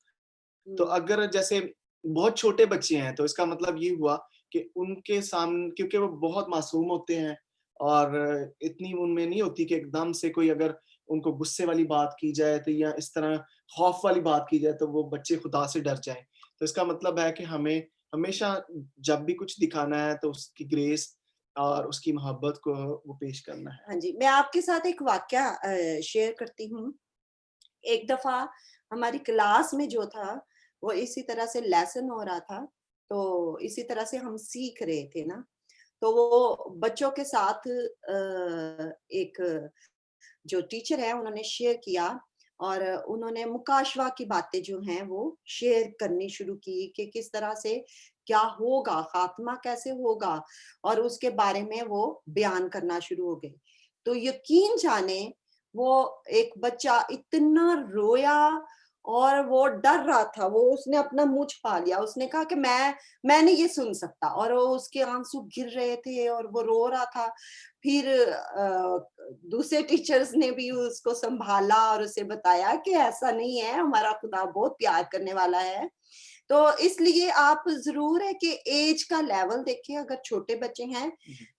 तो अगर जैसे बहुत छोटे बच्चे हैं तो इसका मतलब ये हुआ कि उनके सामने, क्योंकि वो बहुत मासूम होते हैं और इतनी उनमें नहीं होती कि एकदम से कोई अगर उनको गुस्से वाली बात की जाए तो या इस तरह खौफ वाली बात की जाए तो वो बच्चे खुदा से डर जाएं। तो इसका मतलब है कि हमें हमेशा जब भी कुछ दिखाना है तो उसकी ग्रेस और उसकी मोहब्बत को वो पेश करना है। हाँ जी, मैं आपके साथ एक वाक्या शेयर करती हूँ। एक दफा हमारी क्लास में जो था वो इसी तरह से लेसन हो रहा था, तो इसी तरह से हम सीख रहे थे ना, तो वो बच्चों के साथ एक जो टीचर है उन्होंने शेयर किया और उन्होंने मुकाशवा की बातें जो हैं वो शेयर करनी शुरू की कि किस तरह से क्या होगा, खात्मा कैसे होगा, और उसके बारे में वो बयान करना शुरू हो गए। तो यकीन जाने वो एक बच्चा इतना रोया और वो डर रहा था, वो उसने अपना मुंह छुपा लिया, उसने कहा कि मैं नहीं ये सुन सकता, और वो उसके आंसू गिर रहे थे और वो रो रहा था। फिर दूसरे टीचर्स ने भी उसको संभाला और उसे बताया कि ऐसा नहीं है, हमारा खुदा बहुत प्यार करने वाला है। तो इसलिए आप जरूर है कि एज का लेवल देखिए। अगर छोटे बच्चे हैं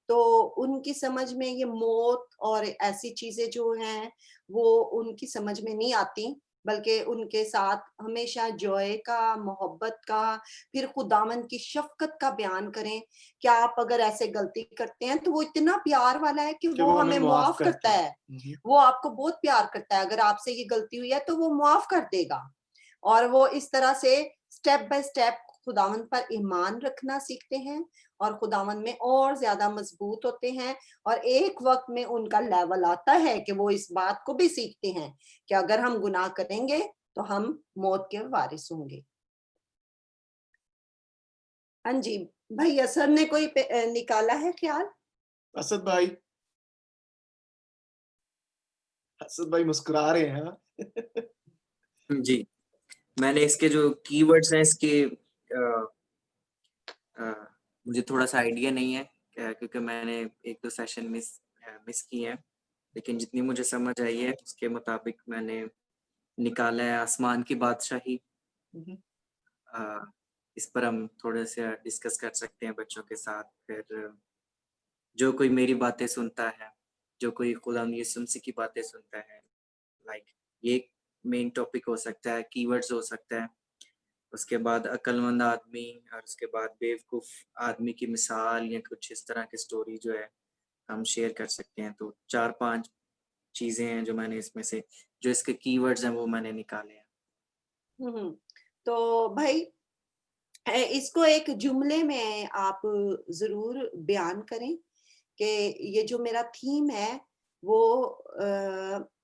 तो उनकी समझ में ये मौत और ऐसी चीजें जो हैं वो उनकी समझ में नहीं आती, बल्कि उनके साथ हमेशा जॉय का, मोहब्बत का, फिर खुदावन की शफकत का बयान करें कि आप अगर ऐसे गलती करते हैं तो वो इतना प्यार वाला है कि वो हमें माफ करता है। वो आपको बहुत प्यार करता है, अगर आपसे ये गलती हुई है तो वो माफ कर देगा। और वो इस तरह से स्टेप बाय स्टेप खुदावन पर ईमान रखना सीखते हैं और खुदावन में और ज्यादा मजबूत होते हैं, और एक वक्त में उनका लेवल आता है कि वो इस बात को भी सीखते हैं कि अगर हम गुनाह करेंगे तो हम मौत के वारिस होंगे। हाँ जी, भाई असर ने कोई निकाला है ख्याल? असद भाई मुस्कुरा रहे हैं। हाँ? जी, मैंने इसके जो कीवर्ड्स हैं इसके मुझे थोड़ा सा आइडिया नहीं है क्योंकि मैंने 1-2 सेशन मिस किए हैं, लेकिन जितनी मुझे समझ आई है उसके मुताबिक मैंने निकाला है आसमान की बादशाही। इस पर हम थोड़े से डिस्कस कर सकते हैं बच्चों के साथ। फिर जो कोई मेरी बातें सुनता है, जो कोई खुदा यीशु मसीह की बातें सुनता है, लाइक ये मेन टॉपिक हो सकता है, कीवर्ड्स हो सकता है। उसके बाद अक्लमंद आदमी और उसके बाद बेवकूफ आदमी की मिसाल या कुछ इस तरह की स्टोरी जो है हम शेयर कर सकते हैं। तो 4-5 चीजें हैं जो मैंने इसमें से, जो इसके कीवर्ड्स हैं वो मैंने निकाले हैं। तो भाई इसको एक जुमले में आप जरूर बयान करें कि ये जो मेरा थीम है वो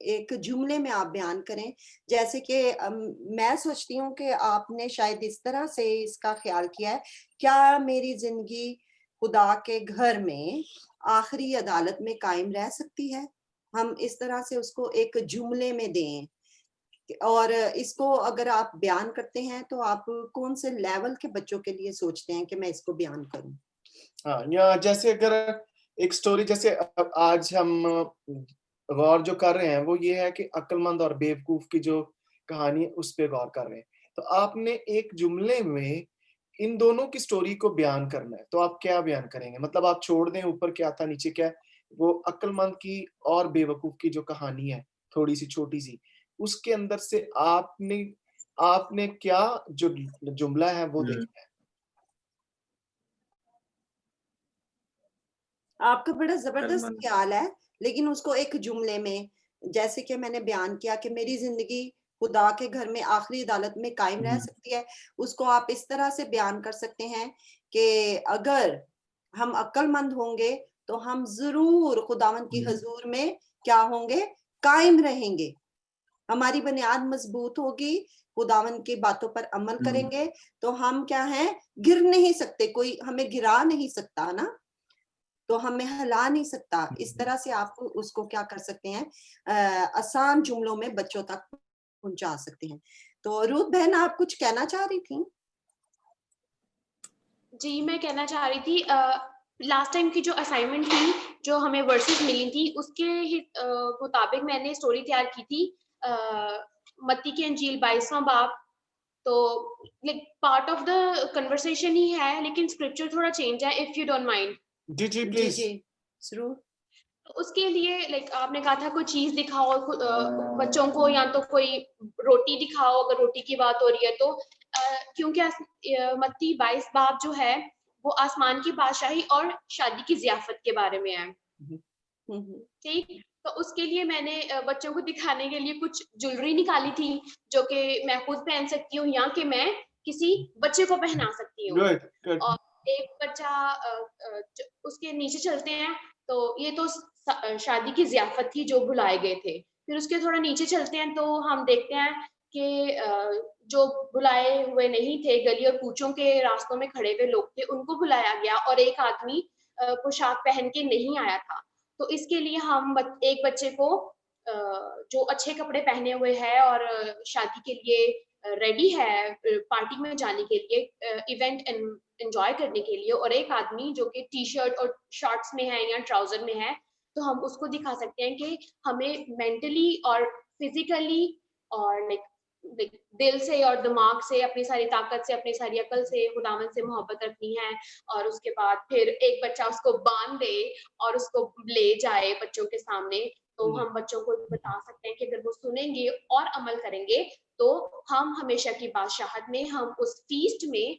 एक जुमले में आप बयान करें। जैसे कि मैं सोचती हूँ कि आपने शायद इस तरह से इसका ख्याल किया है, क्या मेरी जिंदगी खुदा के घर में आखिरी अदालत में कायम रह सकती है? हम इस तरह से उसको एक जुमले में दें, और इसको अगर आप बयान करते हैं तो आप कौन से लेवल के बच्चों के लिए सोचते हैं कि मैं इसको बयान करूं? हाँ, या जैसे अगर एक स्टोरी, जैसे अब आज हम गौर जो कर रहे हैं वो ये है कि अक्लमंद और बेवकूफ की जो कहानी है उस पे गौर कर रहे हैं। तो आपने एक जुमले में इन दोनों की स्टोरी को बयान करना है, तो आप क्या बयान करेंगे? मतलब आप छोड़ दें ऊपर क्या था नीचे क्या है, वो अक्लमंद की और बेवकूफ की जो कहानी है थोड़ी सी छोटी सी, उसके अंदर से आपने क्या जो जुमला है वो देखना है। आपका बड़ा जबरदस्त अक्लमंद। ख्याल है, लेकिन उसको एक जुमले में, जैसे कि मैंने बयान किया कि मेरी जिंदगी खुदा के घर में आखिरी अदालत में कायम रह सकती है, उसको आप इस तरह से बयान कर सकते हैं कि अगर हम अक्लमंद होंगे तो हम जरूर खुदावंद की हजूर में क्या होंगे, कायम रहेंगे, हमारी बुनियाद मजबूत होगी, खुदावंद की बातों पर अमल करेंगे तो हम क्या हैं, गिर नहीं सकते, कोई हमें गिरा नहीं सकता ना, तो हमें हिला नहीं सकता। इस तरह से आप उसको क्या कर सकते हैं, आसान जुमलों में बच्चों तक पहुंचा सकते हैं। तो रूथ बहन, आप कुछ कहना चाह रही थी? जी, मैं कहना चाह रही थी, लास्ट टाइम की जो असाइनमेंट थी, जो हमें वर्सेस मिली थी, उसके मुताबिक मैंने स्टोरी तैयार की थी, मत्ती की इंजील 22वां बाब। तो like part of the conversation ही है, लेकिन स्क्रिप्चर थोड़ा चेंज है, इफ यू डोंट माइंड। जी जी प्लीज। जी जरूर। तो उसके लिए लाइक आपने कहा था कोई चीज दिखाओ बच्चों को, या तो कोई रोटी दिखाओ, अगर रोटी की बात हो रही है तो क्योंकि मत्ती 22 बाब जो है वो आसमान की बादशाही और शादी की जियाफत के बारे में है, ठीक। तो उसके लिए मैंने बच्चों को दिखाने के लिए कुछ ज्वेलरी निकाली थी, जो कि मैं खुद पहन सकती हूँ या कि मैं किसी बच्चे को पहना सकती हूँ। Good good. और एक बच्चा उसके नीचे चलते हैं, तो ये तो शादी की जियाफत थी जो बुलाए गए थे। फिर उसके थोड़ा नीचे चलते हैं तो हम देखते हैं कि जो बुलाए हुए नहीं थे, गली और कूचों के रास्तों में खड़े हुए लोग थे, उनको बुलाया गया, और एक आदमी पोशाक पहन के नहीं आया था। तो इसके लिए हम एक बच्चे को जो अच्छे कपड़े पहने हुए है और शादी के लिए रेडी है, पार्टी में जाने के लिए, इवेंट एंजॉय करने के लिए, और एक आदमी जो कि टी शर्ट और शॉर्ट्स में है या ट्राउजर में है, तो हम उसको दिखा सकते हैं कि हमें मेंटली और फिजिकली और लाइक दिल से और दिमाग से, अपनी सारी ताकत से, अपनी सारी अकल से खुदावंद से मोहब्बत रखनी है। और उसके बाद फिर एक बच्चा उसको बांध दे और उसको ले जाए बच्चों के सामने, तो हम बच्चों को बता सकते हैं कि अगर वो सुनेंगे और अमल करेंगे तो हम हमेशा की बादशाहत में, हम उस फीस्ट में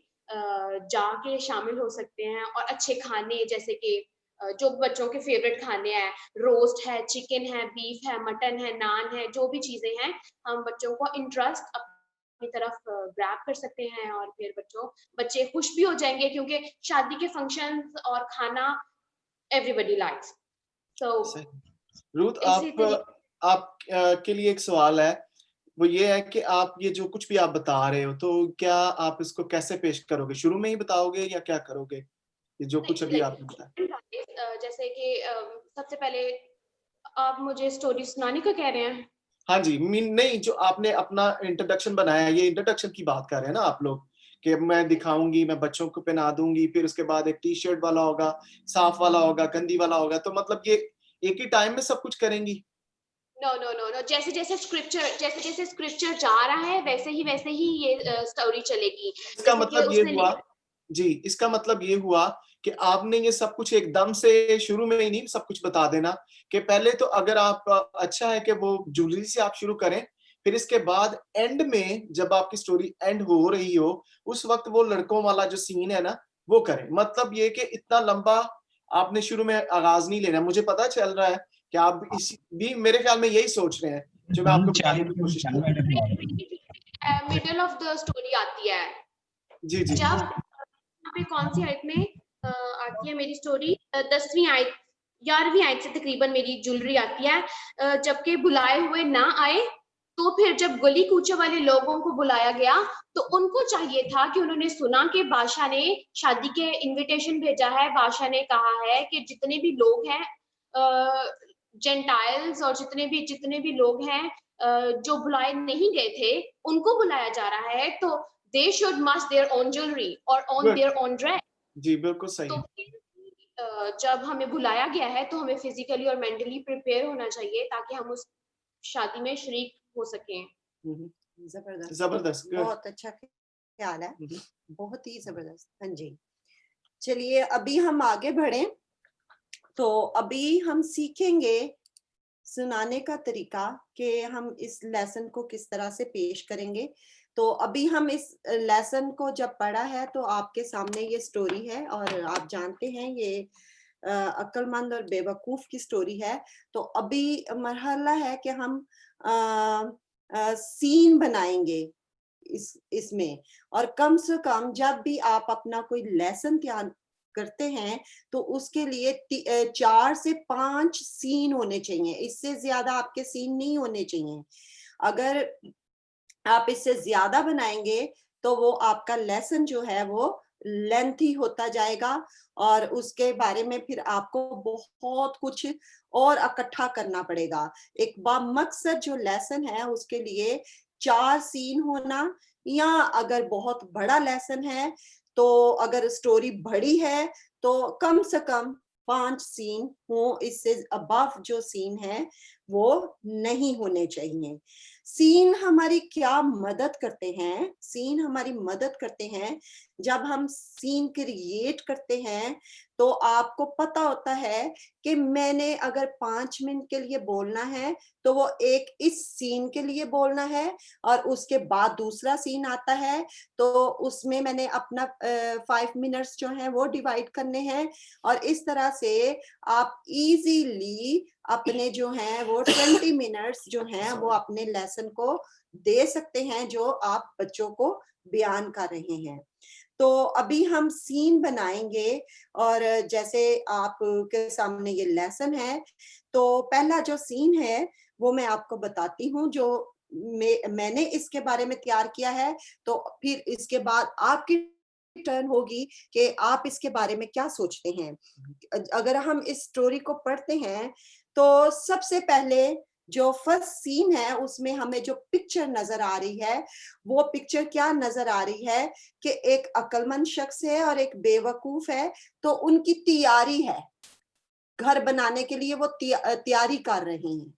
जाके शामिल हो सकते हैं। और अच्छे खाने, जैसे कि जो बच्चों के फेवरेट खाने हैं, रोस्ट है, चिकन है, बीफ है, मटन है, नान है, जो भी चीजें हैं, हम बच्चों को इंटरेस्ट अपनी तरफ ग्रैब कर सकते हैं, और फिर बच्चे खुश भी हो जाएंगे, क्योंकि शादी के फंक्शंस और खाना एवरीबडी लाइक्स। सो रूथ, आप के लिए एक सवाल है, वो ये है कि आप ये जो कुछ भी आप बता रहे हो, तो क्या आप इसको कैसे पेश करोगे? शुरू में ही बताओगे या क्या करोगे? ये जो कुछ अभी आपने बताया। जैसे कि सबसे पहले आप मुझे स्टोरी सुनाने का कह रहे हैं? हाँ जी, नहीं, जो आपने अपना इंट्रोडक्शन बनाया, ये इंट्रोडक्शन की बात कर रहे हैं ना आप लोग, कि मैं दिखाऊंगी, मैं बच्चों को पहना दूंगी, फिर उसके बाद एक टी शर्ट वाला होगा, साफ वाला होगा, गंदी वाला होगा, तो मतलब ये एक ही टाइम में सब कुछ करेंगी? नो, जैसे स्क्रिप्चर जा रहा है वैसे ही ये स्टोरी चलेगी। इसका मतलब ये हुआ जी, इसका मतलब ये हुआ कि आपने ये सब कुछ एकदम से शुरू में ही नहीं सब कुछ बता देना, कि पहले तो अगर आप अच्छा है कि वो ज्वेलरी से आप शुरू करें, फिर इसके बाद एंड में जब आपकी स्टोरी एंड हो रही हो, उस वक्त वो लड़कों वाला जो सीन है ना वो करें। मतलब ये कि इतना लंबा आपने शुरू में आगाज नहीं लेना। मुझे पता चल रहा है कि आप इसी भी मेरे ख्याल में यही सोच रहे हैं जो मैं आपको बताने की कोशिश कर रहा हूं। मिडल ऑफ द स्टोरी आती है। जी जी। जब पे कौन सी आयत में आती है मेरी स्टोरी? 10वीं आयत, 11वीं आयत से तकरीबन मेरी ज्वेलरी आती है। जबकि बुलाए हुए ना आए तो फिर जब गली कूचे वाले लोगों को बुलाया गया तो उनको चाहिए था कि उन्होंने सुना कि बादशाह ने शादी के इनविटेशन भेजा है, बादशाह ने कहा है कि जितने भी लोग हैं जेंटाइल्स और जितने भी लोग हैं जो बुलाए नहीं गए थे उनको बुलाया जा रहा है, तो they should must their own jewellery और ऑन देयर ओन ड्रेस। जी बिल्कुल सही। तो जब हमें बुलाया गया है तो हमें फिजिकली और मेंटली प्रिपेयर होना चाहिए ताकि हम उस शादी में शरीक हो सकें। जबरदस्त, जबरदस्त, बहुत अच्छा ख्याल है, बहुत ही जबरदस्त। हाँ जी, चलिए अभी हम आगे बढ़े। तो अभी हम सीखेंगे सुनाने का तरीका कि हम इस लेसन को किस तरह से पेश करेंगे। तो अभी हम इस लेसन को जब पढ़ा है तो आपके सामने ये स्टोरी है और आप जानते हैं ये अक्लमंद और बेवकूफ की स्टोरी है। तो अभी मरहला है कि हम सीन बनाएंगे इसमें, और कम से कम जब भी आप अपना कोई लेसन तैयार करते हैं तो उसके लिए 4 से 5 सीन होने चाहिए, इससे ज्यादा आपके सीन नहीं होने चाहिए। अगर आप इससे ज्यादा बनाएंगे तो वो आपका लेसन जो है वो लेंथी होता जाएगा और उसके बारे में फिर आपको बहुत कुछ और इकट्ठा करना पड़ेगा। एक बामकसद जो लेसन है उसके लिए 4 सीन होना, या अगर बहुत बड़ा लेसन है तो अगर स्टोरी बड़ी है तो कम से कम 5 सीन हो, इससे अबव जो सीन है वो नहीं होने चाहिए। सीन हमारी क्या मदद करते हैं? सीन हमारी मदद करते हैं जब हम सीन क्रिएट करते हैं तो आपको पता होता है कि मैंने अगर 5 मिनट के लिए बोलना है तो वो एक इस सीन के लिए बोलना है और उसके बाद दूसरा सीन आता है तो उसमें मैंने अपना 5 मिनट्स जो है वो डिवाइड करने हैं, और इस तरह से आप इजीली अपने जो हैं वो 20 मिनट्स जो हैं वो अपने लेसन को दे सकते हैं जो आप बच्चों को बयान कर रहे हैं। तो अभी हम सीन बनाएंगे और जैसे आपके सामने ये लेसन है तो पहला जो सीन है वो मैं आपको बताती हूँ जो मैंने इसके बारे में तैयार किया है। तो फिर इसके बाद आपकी टर्न होगी कि आप इसके बारे में क्या सोचते हैं। अगर हम इस स्टोरी को पढ़ते हैं तो सबसे पहले जो फर्स्ट सीन है उसमें हमें जो पिक्चर नजर आ रही है वो पिक्चर क्या नजर आ रही है कि एक अक्लमंद शख्स है और एक बेवकूफ है, तो उनकी तैयारी है, घर बनाने के लिए वो तैयारी कर रहे हैं।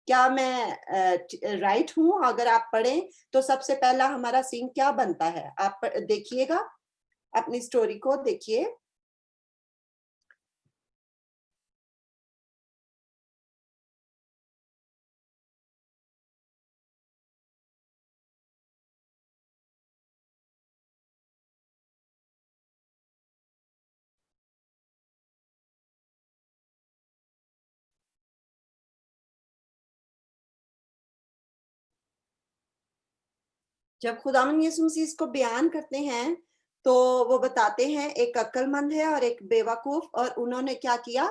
क्या मैं राइट हूं? अगर आप पढ़ें तो सबसे पहला हमारा सीन क्या बनता है, आप देखिएगा, अपनी स्टोरी को देखिए। जब खुदावंद यीशु मसीह इसको बयान करते हैं तो वो बताते हैं एक अक्लमंद है और एक बेवकूफ, और उन्होंने क्या किया,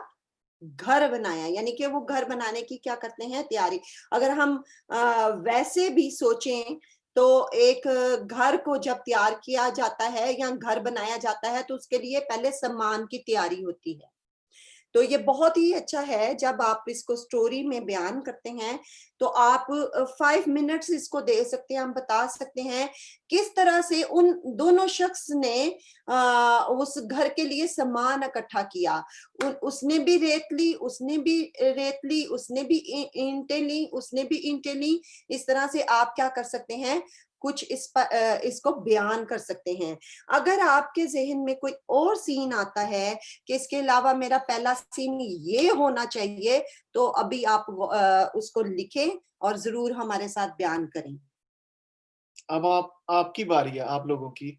घर बनाया, यानी कि वो घर बनाने की क्या करते हैं, तैयारी। अगर हम वैसे भी सोचें तो एक घर को जब तैयार किया जाता है या घर बनाया जाता है तो उसके लिए पहले सामान की तैयारी होती है। तो ये बहुत ही अच्छा है जब आप इसको स्टोरी में बयान करते हैं तो आप 5 मिनट्स इसको दे सकते हैं, हम बता सकते हैं किस तरह से उन दोनों शख्स ने उस घर के लिए सामान इकट्ठा किया। उसने भी रेत ली, उसने भी रेत ली, उसने भी ईंटें ली, उसने भी ईंटें ली। इस तरह से आप क्या कर सकते हैं, कुछ इसको बयान कर सकते हैं। अगर आपके जहन में कोई और सीन आता है कि इसके अलावा मेरा पहला सीन ये होना चाहिए तो अभी आप उसको लिखें और जरूर हमारे साथ बयान करें। अब आपकी बारी है, आप लोगों की,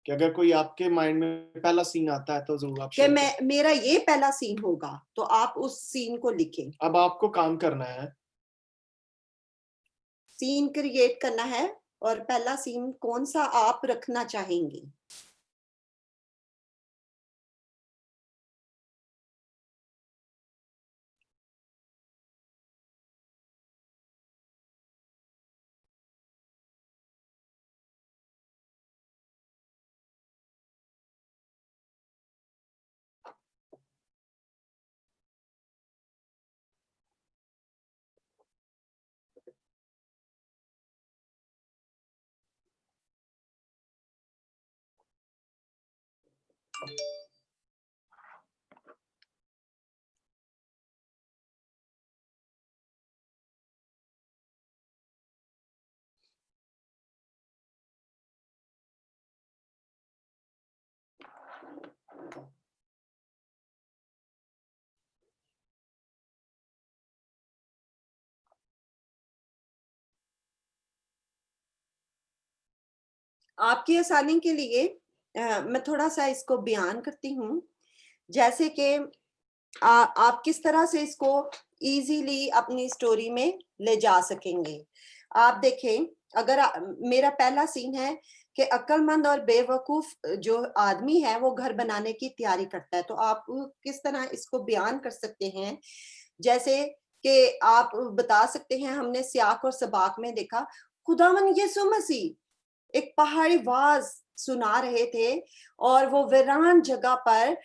कि अगर कोई आपके माइंड में पहला सीन आता है तो जरूर आप कि मेरा ये पहला सीन होगा तो आप उस सीन को लिखें। अब आपको काम करना है, सीन क्रिएट करना है और पहला सीन कौन सा आप रखना चाहेंगे। आपकी आसानी के लिए मैं थोड़ा सा इसको बयान करती हूँ, जैसे कि आप किस तरह से इसको इजीली अपनी स्टोरी में ले जा सकेंगे। आप देखें, अगर मेरा पहला सीन है कि अक्लमंद और बेवकूफ जो आदमी है वो घर बनाने की तैयारी करता है, तो आप किस तरह इसको बयान कर सकते हैं, जैसे कि आप बता सकते हैं, हमने सियाक और सबाक में देखा खुदावंद यीशु मसीह एक पहाड़ी आवाज सुना रहे थे और वो वीरान जगह पर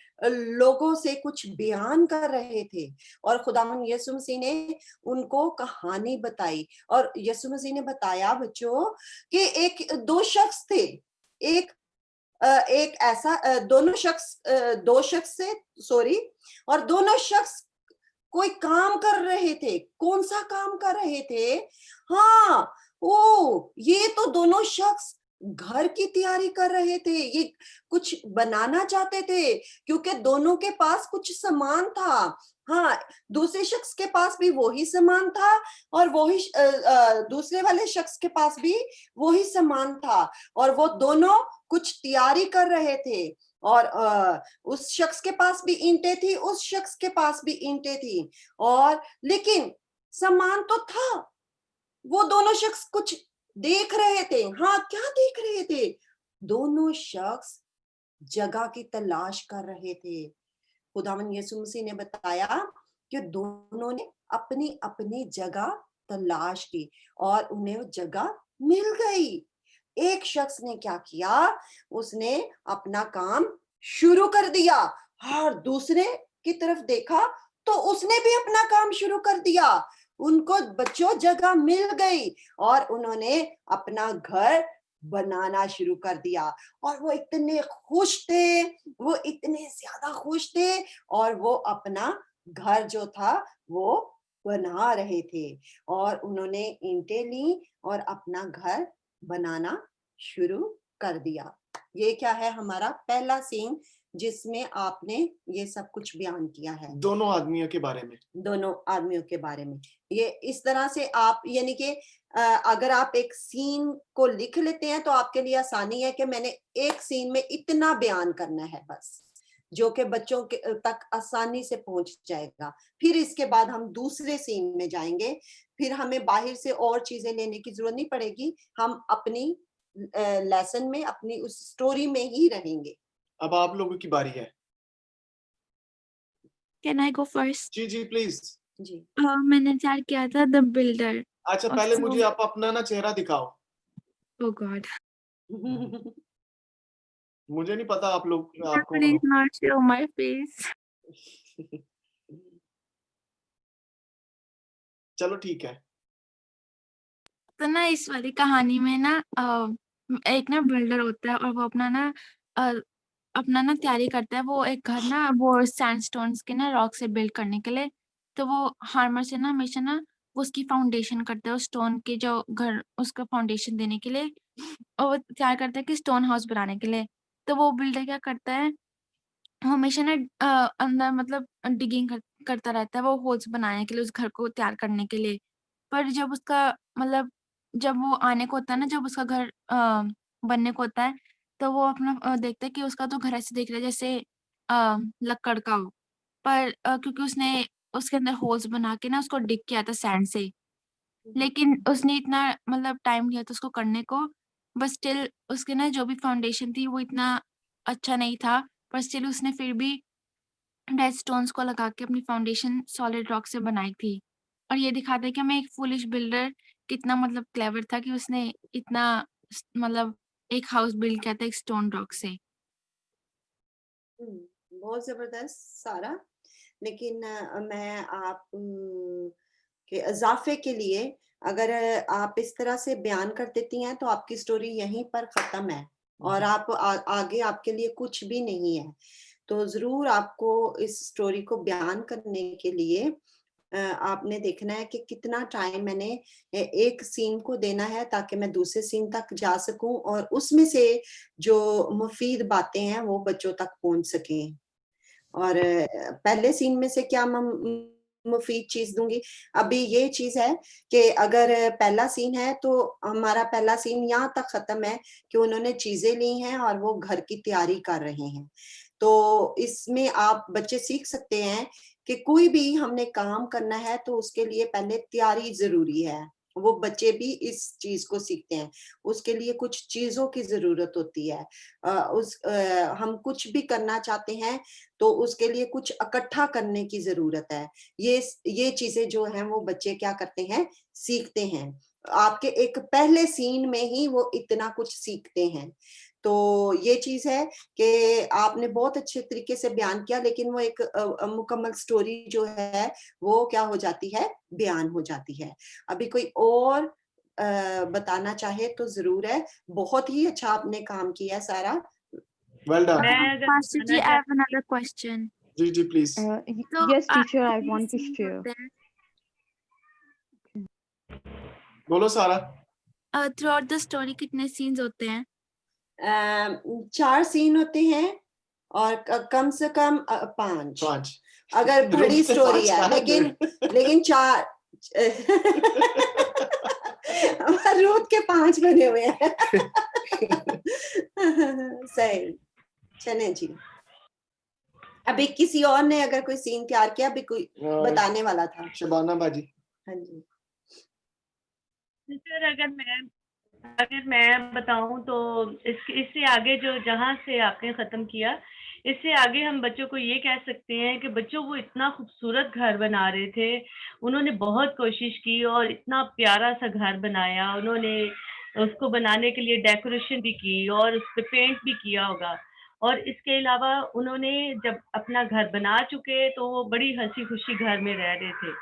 लोगों से कुछ बयान कर रहे थे, और खुदावंद यीशु मसीह ने उनको कहानी बताई। और यीशु मसीह ने बताया बच्चों कि दो शख्स थे, एक ऐसा दो शख्स थे, सॉरी, और दोनों शख्स कोई काम कर रहे थे। कौन सा काम कर रहे थे? हाँ, ये तो दोनों शख्स घर की तैयारी कर रहे थे, ये कुछ बनाना चाहते थे, क्योंकि दोनों के पास कुछ सामान था। हाँ, दूसरे शख्स के पास भी वही सामान था और वही दूसरे वाले शख्स के पास भी वही सामान था, और वो दोनों कुछ तैयारी कर रहे थे। और उस शख्स के पास भी ईंटें थी, उस शख्स के पास भी ईंटें थी, और लेकिन सामान तो था। वो दोनों शख्स कुछ देख रहे थे। हाँ, क्या देख रहे थे? दोनों शख्स जगह की तलाश कर रहे थे। खुदावंद यीशु मसीह ने बताया कि दोनों ने अपनी अपनी जगह तलाश की और उन्हें वो जगह मिल गई। एक शख्स ने क्या किया? उसने अपना काम शुरू कर दिया, और दूसरे की तरफ देखा तो उसने भी अपना काम शुरू कर दिया। उनको बच्चों जगह मिल गई और उन्होंने अपना घर बनाना शुरू कर दिया, और वो इतने खुश थे, वो इतने ज्यादा खुश थे, और वो अपना घर जो था वो बना रहे थे, और उन्होंने ईंटें ली और अपना घर बनाना शुरू कर दिया। ये क्या है? हमारा पहला सीन, जिसमें आपने ये सब कुछ बयान किया है दोनों आदमियों के बारे में। दोनों आदमियों के बारे में। ये इस तरह से आप, यानी कि अगर आप एक सीन को लिख लेते हैं तो आपके लिए आसानी है कि मैंने एक सीन में इतना बयान करना है बस, जो कि बच्चों के तक आसानी से पहुंच जाएगा। फिर इसके बाद हम दूसरे सीन में जाएंगे, फिर हमें बाहर से और चीजें लेने की जरूरत नहीं पड़ेगी, हम अपनी लेसन में, अपनी उस स्टोरी में ही रहेंगे। अब आप लोगों की बारी है। Can I go first? जी जी प्लीज। जी। मैंने तैयार किया था द बिल्डर। अच्छा, पहले मुझे आप अपना ना चेहरा दिखाओ। Oh God. मुझे नहीं पता आप लोग आपको Please not show my face. चलो ठीक है। तो ना इस वाली कहानी में ना एक ना बिल्डर होता है और वो अपना ना तैयारी करता है। वो एक घर ना वो सैंडस्टोन्स के ना रॉक से बिल्ड करने के लिए, तो वो हार्मर से ना हमेशा ना वो उसकी फाउंडेशन करता है, उस स्टोन के जो घर उसका फाउंडेशन देने के लिए, और वो तैयार करता है कि स्टोन हाउस बनाने के लिए। तो वो बिल्डर क्या करता है, वो हमेशा ना अंदर मतलब डिगिंग करता रहता है वो होल्स बनाने के लिए, उस घर को तैयार करने के लिए। पर जब उसका मतलब जब वो आने को होता है ना, जब उसका घर बनने को होता है, तो वो अपना देखता है कि उसका तो घर ऐसे दिख रहा है जैसे लक्कड़ का हो। पर क्योंकि उसने उसके अंदर होल्स बना के ना उसको डिग किया था सैंड से, लेकिन उसने इतना मतलब टाइम लिया था उसको करने को, बट स्टिल उसके ना जो भी फाउंडेशन थी वो इतना अच्छा नहीं था, पर स्टिल उसने फिर भी रेड स्टोन्स को लगा के अपनी फाउंडेशन सॉलिड रॉक से बनाई थी। और ये दिखाता है कि हमें एक फूलिश बिल्डर कितना मतलब क्लेवर था कि उसने इतना मतलब एक हाउस बिल्ड किया था एक स्टोन रॉक से। बहुत जबरदस्त सारा। लेकिन मैं आप के इजाफे के लिए, अगर आप इस तरह से बयान कर देती हैं तो आपकी स्टोरी यहीं पर खत्म है। और आप आगे आपके लिए कुछ भी नहीं है। तो जरूर आपको इस स्टोरी को बयान करने के लिए आपने देखना है कि कितना टाइम मैंने एक सीन को देना है ताकि मैं दूसरे सीन तक जा सकूं और उसमें से जो मुफीद बातें हैं वो बच्चों तक पहुंच सकें। और पहले सीन में से क्या मुफीद चीज दूंगी। अभी ये चीज है कि अगर पहला सीन है तो हमारा पहला सीन यहाँ तक खत्म है कि उन्होंने चीजें ली हैं और वो घर की तैयारी कर रहे हैं। तो इसमें आप बच्चे सीख सकते हैं कि कोई भी हमने काम करना है तो उसके लिए पहले तैयारी जरूरी है। वो बच्चे भी इस चीज को सीखते हैं। उसके लिए कुछ चीजों की जरूरत होती है। हम कुछ भी करना चाहते हैं तो उसके लिए कुछ इकट्ठा करने की जरूरत है। ये चीजें जो हैं वो बच्चे क्या करते हैं, सीखते हैं। आपके एक पहले सीन में ही वो इतना कुछ सीखते हैं। तो ये चीज है कि आपने बहुत अच्छे तरीके से बयान किया, लेकिन वो एक मुकम्मल स्टोरी जो है वो क्या हो जाती है, बयान हो जाती है। अभी कोई और बताना चाहे तो जरूर है। बहुत ही अच्छा आपने काम किया सारा। Well done. Pastor ji, I have another question. जी जी प्लीज। तो yes teacher, I कितने want to scenes share. होते हैं? बोलो सारा। Throughout the story कितने scenes होते हैं? 4 सीन होते हैं और कम से कम 5 5 अगर बड़ी स्टोरी है, लेकिन 4 रूथ के 5 बने हुए हैं। सही। चले जी, अभी किसी और ने अगर कोई सीन तैयार किया, अभी कोई बताने वाला था। शबाना बाजी। हाँ जी सर, अगर मैं बताऊं तो इससे आगे जो जहां से आपने खत्म किया, इससे आगे हम बच्चों को ये कह सकते हैं कि बच्चों वो इतना खूबसूरत घर बना रहे थे, उन्होंने बहुत कोशिश की और इतना प्यारा सा घर बनाया। उन्होंने उसको बनाने के लिए डेकोरेशन भी की और उस पर पेंट भी किया होगा। और इसके अलावा उन्होंने जब अपना घर बना चुके तो वो बड़ी हंसी खुशी घर में रह रहे थे।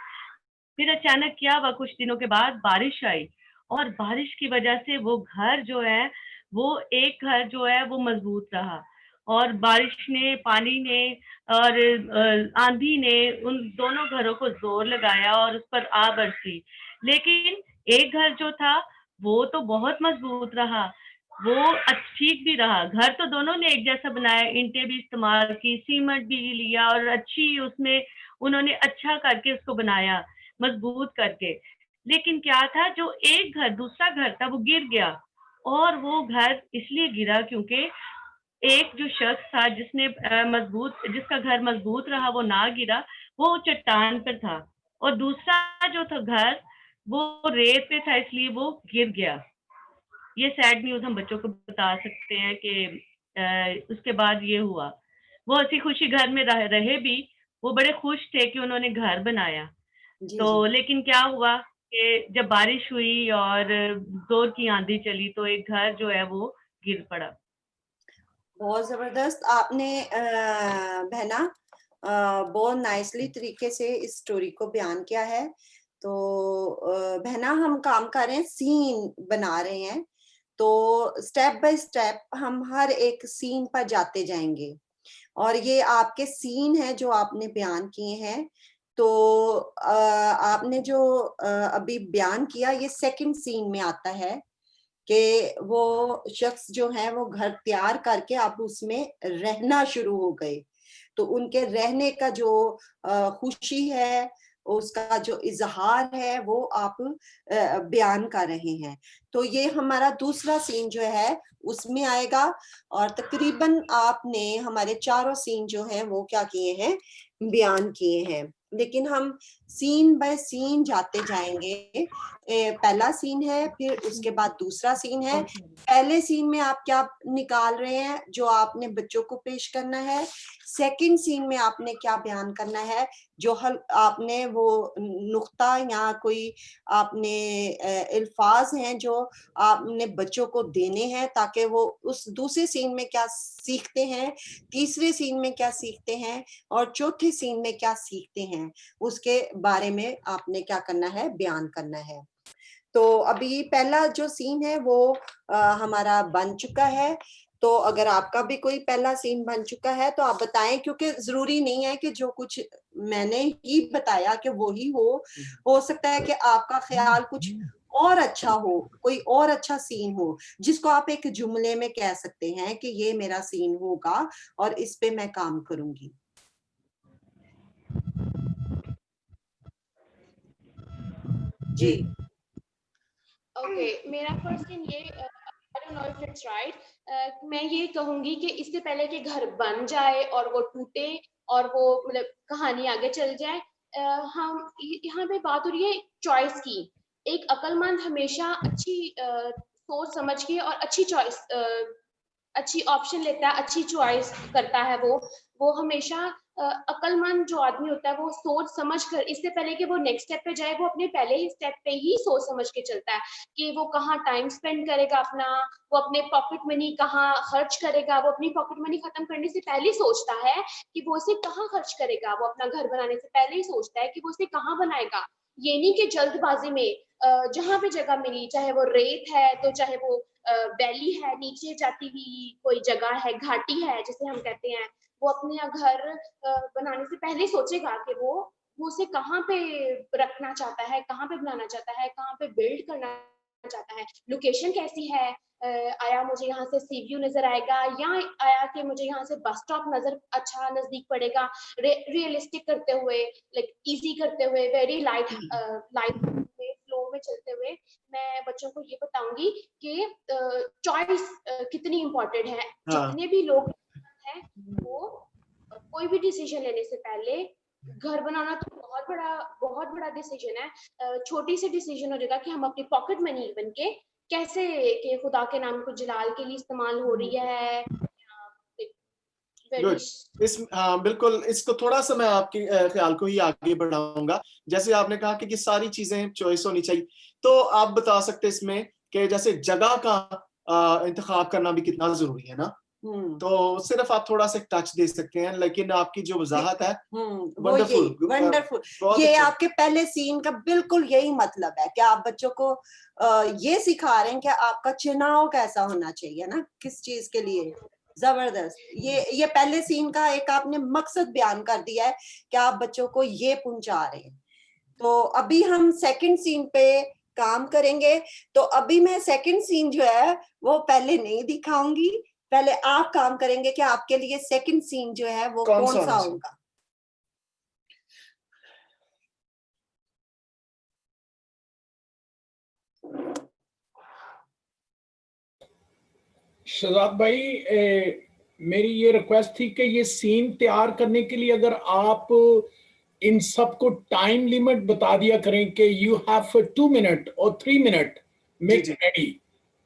फिर अचानक क्या हुआ, कुछ दिनों के बाद बारिश आई और बारिश की वजह से वो घर जो है, वो एक घर जो है वो मजबूत रहा। और बारिश ने, पानी ने और आंधी ने उन दोनों घरों को जोर लगाया और उस पर आ बरसी। लेकिन एक घर जो था वो तो बहुत मजबूत रहा, वो ठीक भी रहा। घर तो दोनों ने एक जैसा बनाया, ईंटें भी इस्तेमाल की, सीमेंट भी लिया और अच्छी उसमें उन्होंने अच्छा करके उसको बनाया, मजबूत करके। लेकिन क्या था, जो एक घर, दूसरा घर था, वो गिर गया। और वो घर इसलिए गिरा क्योंकि एक जो शख्स था जिसका घर मजबूत रहा, वो ना गिरा, वो चट्टान पर था। और दूसरा जो था घर, वो रेत पे था, इसलिए वो गिर गया। ये सैड न्यूज हम बच्चों को बता सकते हैं कि उसके बाद ये हुआ। वो हंसी खुशी घर में रहे भी, वो बड़े खुश थे कि उन्होंने घर बनाया। तो लेकिन क्या हुआ कि जब बारिश हुई और जोर की आंधी चली तो एक घर जो है वो गिर पड़ा। बहुत जबरदस्त आपने बहना बहुत नाइसली तरीके से इस स्टोरी को बयान किया है। तो बहना, हम काम कर रहे हैं, सीन बना रहे हैं, तो स्टेप बाय स्टेप हम हर एक सीन पर जाते जाएंगे। और ये आपके सीन है जो आपने बयान किए हैं। तो आपने जो अभी बयान किया, ये सेकंड सीन में आता है कि वो शख्स जो है वो घर तैयार करके आप उसमें रहना शुरू हो गए। तो उनके रहने का जो खुशी है, उसका जो इजहार है, वो आप बयान कर रहे हैं। तो ये हमारा दूसरा सीन जो है उसमें आएगा। और तकरीबन आपने हमारे 4 सीन जो हैं वो क्या किए हैं, बयान किए हैं। लेकिन हम सीन बाय सीन जाते जाएंगे। पहला सीन है, फिर उसके बाद दूसरा सीन है। पहले सीन में आप क्या निकाल रहे हैं जो आपने बच्चों को पेश करना है। सेकंड सीन में आपने क्या बयान करना है, जो आपने वो नुक्ता या कोई आपने अल्फाज हैं जो आपने बच्चों को देने हैं ताकि वो उस दूसरे सीन में क्या सीखते हैं, तीसरे सीन में क्या सीखते हैं और चौथे सीन में क्या सीखते हैं, उसके बारे में आपने क्या करना है, बयान करना है। तो अभी पहला जो सीन है वो हमारा बन चुका है। तो अगर आपका भी कोई पहला सीन बन चुका है तो आप बताएं, क्योंकि जरूरी नहीं है कि जो कुछ मैंने ही बताया कि वो ही हो सकता है कि आपका ख्याल कुछ और अच्छा हो, कोई और अच्छा सीन हो जिसको आप एक जुमले में कह सकते हैं कि ये मेरा सीन होगा और इस पे मैं काम करूंगी। जी ओके, मेरा फर्स्ट सीन ये, I don't know if it's right, मैं ये कहूंगी कि इससे पहले कि घर बन जाए और वो टूटे और वो मतलब कहानी आगे चल जाए, हम यहाँ पे बात हो रही है चॉइस की। एक अक्लमंद हमेशा अच्छी सोच समझ के और अच्छी चॉइस, अच्छी ऑप्शन लेता है, अच्छी चॉइस करता है। वो हमेशा अक्लमंद जो आदमी होता है वो सोच समझ कर, इससे पहले कि वो नेक्स्ट स्टेप पे जाए, वो अपने पहले ही स्टेप पे ही सोच समझ के चलता है कि वो कहाँ टाइम स्पेंड करेगा अपना, वो अपने पॉकेट मनी कहाँ खर्च करेगा। वो अपनी पॉकेट मनी खत्म करने से पहले ही सोचता है कि वो उसे कहाँ खर्च करेगा। वो अपना घर बनाने से पहले ही सोचता है कि वो उसे कहाँ बनाएगा। ये नहीं कि जल्दबाजी में जहां पे जगह मिली, चाहे वो रेत है तो चाहे वो वैली है, नीचे जाती हुई कोई जगह है, घाटी है जिसे हम कहते हैं, वो अपने घर बनाने से पहले सोचेगा कि वो उसे कहाँ पे रखना चाहता है, कहाँ पे बनाना चाहता है, कहाँ पे बिल्ड करना चाहता है, लोकेशन कैसी है, आया मुझे यहाँ से सी व्यू नजर आएगा या आया कि मुझे यहाँ से बस स्टॉप नजर अच्छा नजदीक पड़ेगा। रियलिस्टिक करते हुए, लाइक इजी करते हुए, वेरी लाइट फ्लो में चलते हुए मैं बच्चों को ये बताऊंगी कि चॉइस कितनी इम्पोर्टेंट है। जितने भी लोग हैं वो कोई भी डिसीजन लेने से पहले, घर बनाना तो बहुत बड़ा डिसीजन है, छोटी सी डिसीजन हो जाएगा कि हम अपनी पॉकेट मनी बन के कैसे कि खुदा के नाम को जलाल के लिए इस्तेमाल हो रही है। गुड। हाँ बिल्कुल, इसको थोड़ा सा मैं आपके ख्याल को ही आगे बढ़ाऊंगा। जैसे आपने कहा कि सारी चीजें चॉइस होनी चाहिए, तो आप बता सकते इसमें कि जैसे जगह का इंतखाब करना भी कितना जरूरी है ना। तो सिर्फ आप थोड़ा सा टच दे सकते हैं, लेकिन आपकी जो वजाहत है वंडरफुल। ये आपके पहले सीन का बिल्कुल यही मतलब है कि आप बच्चों को ये सिखा रहे हैं कि आपका चुनाव कैसा होना चाहिए ना, किस चीज के लिए। जबरदस्त। ये पहले सीन का एक आपने मकसद बयान कर दिया है कि आप बच्चों को ये पहुंचा रहे हैं। तो अभी हम सेकंड सीन पे काम करेंगे। तो अभी मैं सेकंड सीन जो है वो पहले नहीं दिखाऊंगी, पहले आप काम करेंगे कि आपके लिए सेकंड सीन जो है वो कौन सा होगा। शहजाद भाई, मेरी ये रिक्वेस्ट थी कि ये सीन तैयार करने के लिए अगर आप इन सबको टाइम लिमिट बता दिया करें कि यू हैव 2 मिनट और 3 मिनट मेक रेडी,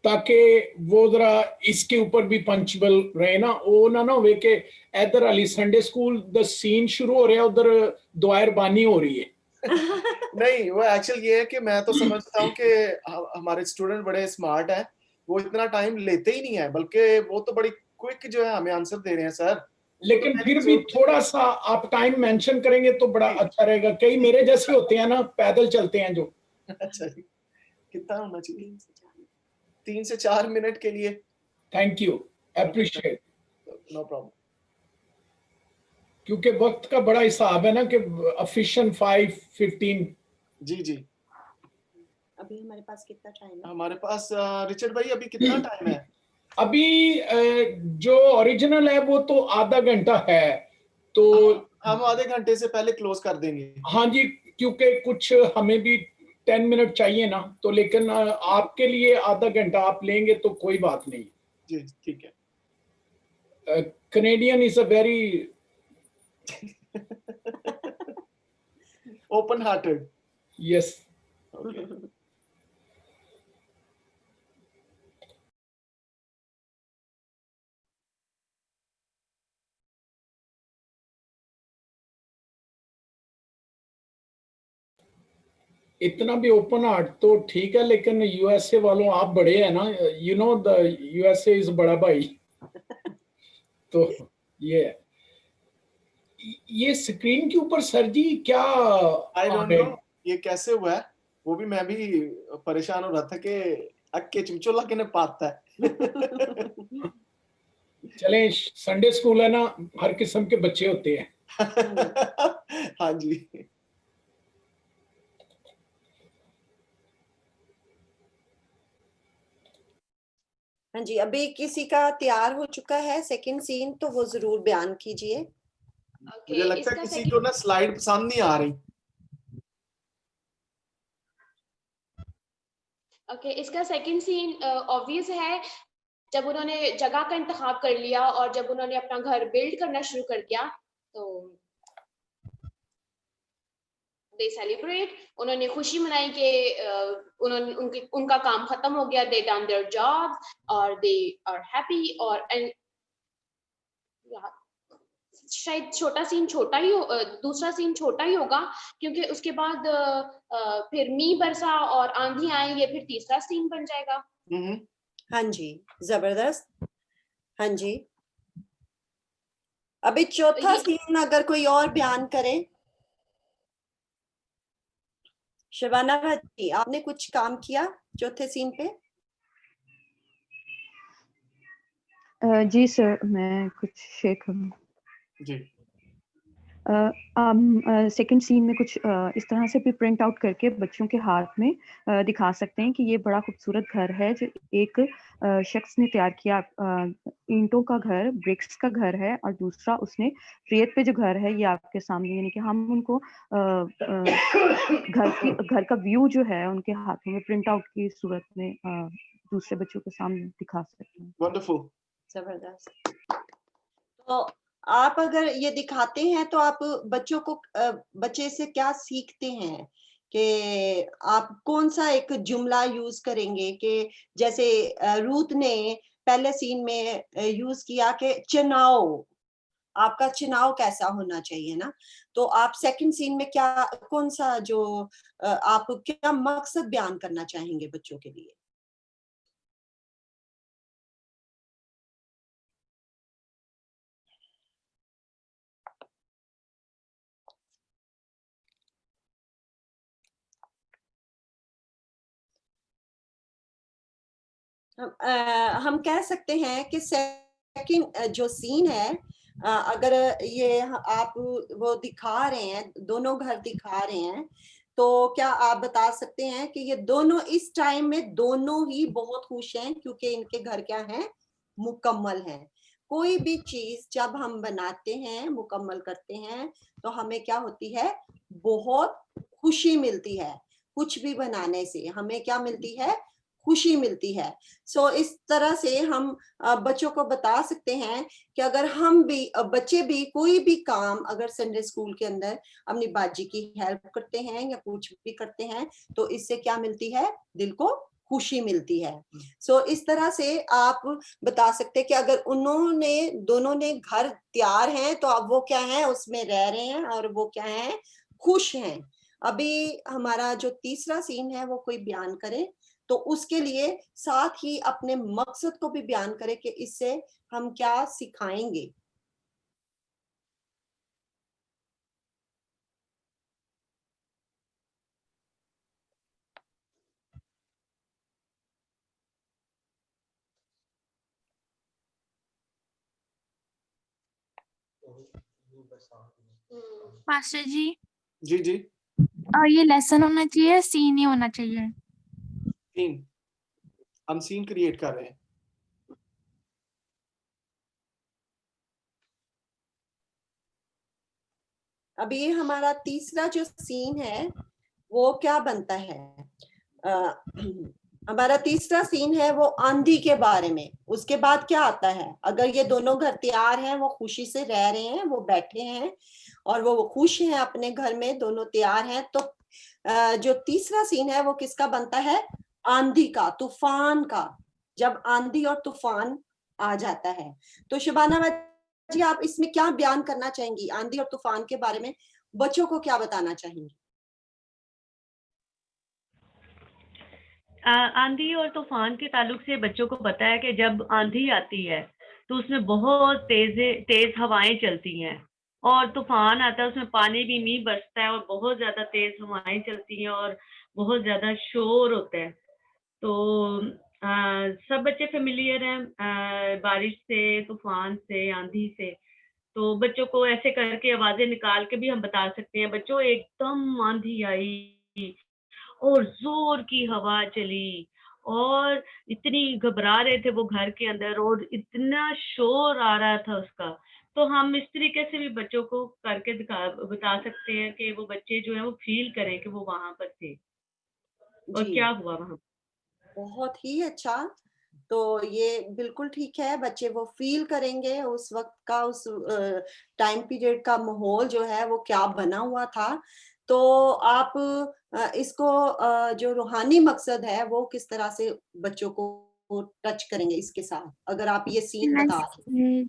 ताकि वो जरा इसके ऊपर भी पंचबल रहे ना। वो ना हो कि इधर early Sunday school the scene शुरू हो रहा है, उधर दुआर बानी हो रही है। नहीं, वो एक्चुअल ये है कि मैं तो समझता हूँ कि हमारे स्टूडेंट बड़े स्मार्ट हैं, वो इतना टाइम लेते ही नहीं है, बल्कि वो तो बड़ी क्विक जो है हमें आंसर दे रहे हैं सर। लेकिन तो फिर भी थोड़ा सा आप टाइम मेंशन करेंगे तो बड़ा अच्छा रहेगा। कई मेरे जैसे होते हैं ना, पैदल चलते हैं जो। अच्छा जी, कितना होना चाहिए? 3 से 4 मिनट के लिए। Thank you, appreciate. No problem. क्योंकि वक्त का बड़ा हिसाब है ना कि ऑफिशियल 5:15। जी जी। अभी हमारे पास कितना टाइम है? हमारे पास रिचर्ड भाई अभी कितना टाइम है? अभी जो ओरिजिनल है वो तो आधा घंटा है, तो हम आधे घंटे से पहले क्लोज कर देंगे। हाँ जी, क्योंकि कुछ हमें भी 10 मिनट चाहिए ना, तो लेकिन आपके लिए आधा घंटा आप लेंगे तो कोई बात नहीं। जी ठीक है। Canadian is a very open hearted. Yes. Okay. इतना भी ओपन हार्ट तो ठीक है, लेकिन यूएसए वालों आप बड़े हैं ना, you know the USA is बड़ा भाई। तो ये स्क्रीन के ऊपर सर जी क्या आई डोंट नो ये कैसे हुआ है, वो भी मैं भी परेशान हो रहा था कि अक्के चिमचोला के ने पाता है। चले, संडे स्कूल है ना, हर किस्म के बच्चे होते हैं। हाँ जी। हाँ जी, अभी किसी का तैयार हो चुका है सेकंड सीन, तो वो जरूर बयान कीजिए। मुझे लगता है किसी को ना स्लाइड पसंद नहीं आ रही। ओके, इसका सेकंड सीन ऑब्वियस है। जब उन्होंने जगह का इंतखाब कर लिया और जब उन्होंने अपना घर बिल्ड करना शुरू कर दिया, तो दे सेलिब्रेट, उन्होंने खुशी मनाई कि उनका काम खत्म हो गया, दे डन देयर जॉब और दे आर हैप्पी। और शायद छोटा सीन छोटा ही दूसरा सीन छोटा ही होगा, क्योंकि उसके बाद फिर मींह बरसा और आंधी आई, ये फिर तीसरा सीन बन जाएगा। हाँ जी, जबरदस्त। हाँ जी, अभी चौथा सीन अगर कोई और बयान करे। शबाना भाजी, आपने कुछ काम किया चौथे सीन पे? जी सर, मैं कुछ शेयर करूँ जी। सेकंड सीन में कुछ इस तरह से भी प्रिंट आउट करके बच्चों के हाथ में दिखा सकते हैं कि ये बड़ा खूबसूरत घर है जो एक शख्स ने तैयार किया। ईंटों का घर, ब्रिक्स का घर है, और दूसरा उसने रेत पे जो घर है ये आपके सामने, यानी कि हम उनको घर का व्यू जो है उनके हाथों में प्रिंट आउट की सूरत में दूसरे बच्चों के सामने दिखा सकते हैं। वंडरफुल, जबरदस्त। तो आप अगर ये दिखाते हैं तो आप बच्चों को बच्चे से क्या सीखते हैं कि आप कौन सा एक जुमला यूज करेंगे? कि जैसे रूथ ने पहले सीन में यूज किया कि चुनाव, आपका चुनाव कैसा होना चाहिए ना, तो आप सेकंड सीन में क्या, कौन सा जो आप क्या मकसद बयान करना चाहेंगे बच्चों के लिए? हम कह सकते हैं कि सेकंड जो सीन है, अगर ये आप वो दिखा रहे हैं, दोनों घर दिखा रहे हैं, तो क्या आप बता सकते हैं कि ये दोनों इस टाइम में दोनों ही बहुत खुश हैं क्योंकि इनके घर क्या हैं? मुकम्मल हैं। कोई भी चीज जब हम बनाते हैं, मुकम्मल करते हैं, तो हमें क्या होती है? बहुत खुशी मिलती है। कुछ भी बनाने से हमें क्या मिलती है? खुशी मिलती है। सो इस तरह से हम बच्चों को बता सकते हैं कि अगर हम भी बच्चे भी कोई भी काम अगर संडे स्कूल के अंदर अपनी बाजी की हेल्प करते हैं या कुछ भी करते हैं, तो इससे क्या मिलती है? दिल को खुशी मिलती है। सो इस तरह से आप बता सकते हैं कि अगर उन्होंने दोनों ने घर तैयार हैं, तो अब वो क्या है? उसमें रह रहे हैं और वो क्या है? खुश हैं। अभी हमारा जो तीसरा सीन है वो कोई बयान करे, तो उसके लिए साथ ही अपने मकसद को भी बयान करें कि इससे हम क्या सिखाएंगे। मास्टर जी, जी जी। और ये लेसन होना चाहिए, सीन ही होना चाहिए? सीन, हम सीन क्रिएट कर रहे हैं। अभी हमारा तीसरा जो सीन है वो क्या बनता है? हमारा तीसरा सीन है वो आंधी के बारे में। उसके बाद क्या आता है? अगर ये दोनों घर तैयार हैं, वो खुशी से रह रहे हैं, वो बैठे हैं और वो खुश हैं अपने घर में, दोनों तैयार हैं, तो जो तीसरा सीन है वो किसका बनता है? आंधी का, तूफान का। जब आंधी और तूफान आ जाता है, तो शबाना जी आप इसमें क्या बयान करना चाहेंगी? आंधी और तूफान के बारे में बच्चों को क्या बताना चाहेंगी? आंधी और तूफान के ताल्लुक से बच्चों को पता है कि जब आंधी आती है तो उसमें बहुत तेज हवाएं चलती हैं, और तूफान आता है उसमें पानी भी मींह बरसता है और बहुत ज्यादा तेज हवाएं चलती हैं और बहुत ज्यादा शोर होता है। तो सब बच्चे फेमिलियर हैं बारिश से, तूफान से, आंधी से। तो बच्चों को ऐसे करके आवाजें निकाल के भी हम बता सकते हैं, बच्चों एकदम आंधी आई और जोर की हवा चली और इतनी घबरा रहे थे वो घर के अंदर और इतना शोर आ रहा था उसका। तो हम इस तरीके से भी बच्चों को करके बता सकते हैं कि वो बच्चे जो है वो फील करें कि वो वहां पर थे और जी, क्या हुआ वहां। बहुत ही अच्छा। तो ये बिल्कुल ठीक है, बच्चे वो फील करेंगे उस वक्त का, उस टाइम पीरियड का माहौल जो है वो क्या बना हुआ था। तो आप इसको जो रूहानी मकसद है वो किस तरह से बच्चों को टच करेंगे इसके साथ, अगर आप ये सीन बता रहे हैं।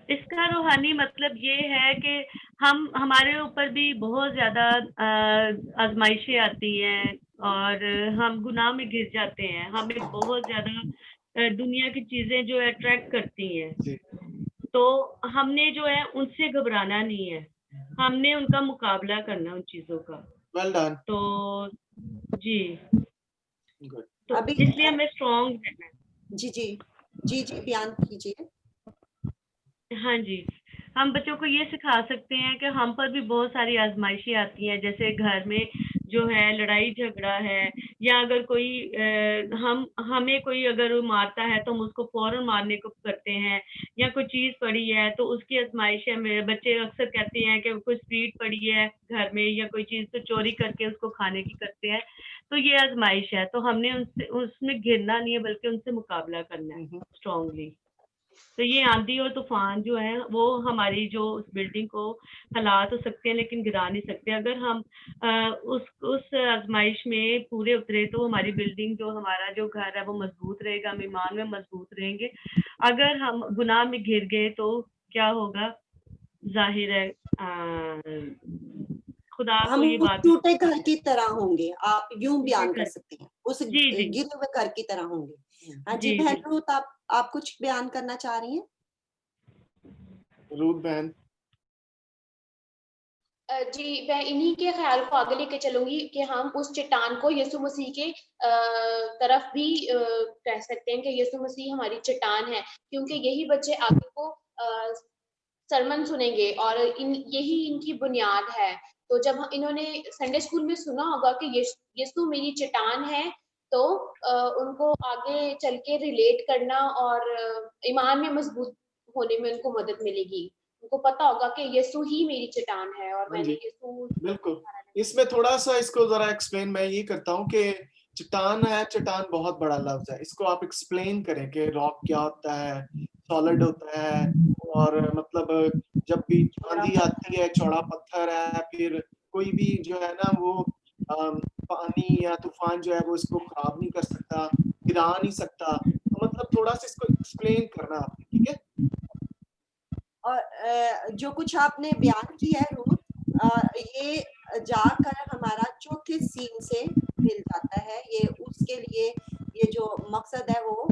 इसका रूहानी मतलब ये है कि हमारे ऊपर भी बहुत ज्यादा आजमाइशें आती हैं और हम गुनाह में घिर जाते हैं, हमें बहुत ज्यादा दुनिया की चीजें जो अट्रैक्ट करती हैं। जी। तो हमने जो है उनसे घबराना नहीं है, हमने उनका मुकाबला करना उन चीजों का। Well done. तो जी, गुड। तो अभी इसलिए हमें स्ट्रॉन्ग रहना है। जी जी जी जी, बयान कीजिए। हाँ जी, हम बच्चों को ये सिखा सकते हैं कि हम पर भी बहुत सारी आज़माइशें आती हैं, जैसे घर में जो है लड़ाई-झगड़ा है या अगर कोई हमें कोई अगर मारता है तो हम उसको फ़ौरन मारने को करते हैं या कोई चीज़ पड़ी है तो उसकी आज़माइश है। मेरे बच्चे अक्सर कहते हैं कि कोई स्वीट पड़ी है घर में या कोई चीज़ तो चोरी करके उसको खाने की करते हैं, तो ये आज़माइश है। तो हमने उनसे उसमें घिरना नहीं है बल्कि उनसे मुकाबला करना है स्ट्रॉन्गली। तो ये आंधी और तूफान जो है वो हमारी जो उस बिल्डिंग को हिला तो सकते हैं लेकिन गिरा नहीं सकते। अगर हम उस आजमाइश में पूरे उतरे तो हमारी बिल्डिंग जो हमारा जो घर है वो मजबूत रहेगा, हम ईमान में मजबूत रहेंगे। अगर हम गुनाह में घिर गए तो क्या होगा, जाहिर है खुदा को हम ये उस बात टूटे घर की तरह होंगे, आप यूं बयान कर जी सकते हैं, उस जी गिरे हुए घर की तरह होंगे। हाँ जी, जी बहन जी रूथ, आप कुछ बयान करना चाह रही हैं? रूथ बहन। जी, मैं इन्हीं के ख्याल को आगे लेके चलूंगी कि हम उस चट्टान को यीशु मसीह के तरफ भी कह सकते हैं कि यीशु मसीह हमारी चट्टान है, क्योंकि यही बच्चे आगे को सरमन सुनेंगे और यही इनकी बुनियाद है। तो जब इन्होंने संडे स्कूल में सुना होगा कि यीशु मेरी चट्टान है, तो उनको आगे चल के रिलेट करना और ईमान में मजबूत होने में उनको मदद मिलेगी। उनको पता होगा कि यीशु ही मेरी चट्टान है और हाँ मैंने जी, यीशु बिल्कुल। इसमें थोड़ा सा इसको जरा एक्सप्लेन मैं ये करता हूँ कि चट्टान है, चट्टान बहुत बड़ा लफ्ज है। इसको आप एक्सप्लेन करें कि रॉक क्या होता है, सॉलिड होता है, और मतलब जब भी आंधी आती है चौड़ा पत्थर है, फिर कोई भी जो है ना वो पानी या तूफान जो है वो इसको खराब नहीं कर सकता, गिरा नहीं सकता। तो मतलब थोड़ा सा इसको एक्सप्लेन करना आपने, ठीक है? और जो कुछ आपने बयान किया है रूथ, ये जाकर हमारा चौथे सीन से मिल जाता है। ये उसके लिए ये जो मकसद है वो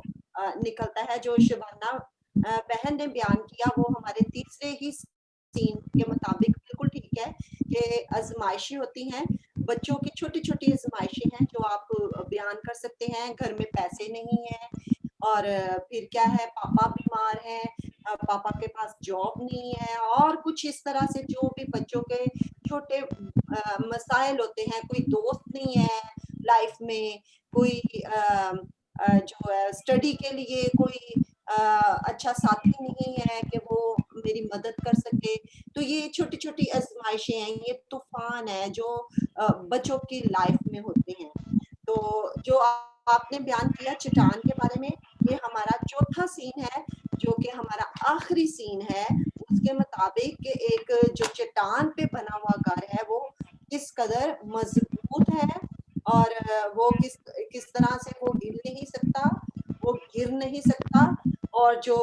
निकलता है। जो शबाना बहन ने बयान किया वो हमारे तीसरे ही सीन के मुताबिक बिल्कुल ठीक है कि आजमाइशें होती हैं, बच्चों की छोटी-छोटी आजमाइशें हैं जो आप बयान कर सकते हैं। घर में पैसे नहीं हैं और फिर क्या है, पापा बीमार हैं, पापा के पास जॉब नहीं है और कुछ इस तरह से जो भी बच्चों के छोटे मसाइल होते हैं। कोई दोस्त नहीं है लाइफ में, कोई जो है स्टडी के लिए कोई अच्छा साथी नहीं है कि वो मेरी मदद कर सके। तो ये छोटी-छोटी आज़माइशें हैं, ये तूफ़ान है जो बच्चों की लाइफ में होते हैं। तो जो आपने बयान किया चट्टान के बारे में, ये हमारा चौथा सीन है जो कि हमारा आखिरी सीन है। उसके मुताबिक कि एक जो चट्टान पे बना हुआ घर है वो किस कदर मजबूत है और वो किस तरह से वो हिल नहीं सकता, वो गिर नहीं सकता। और जो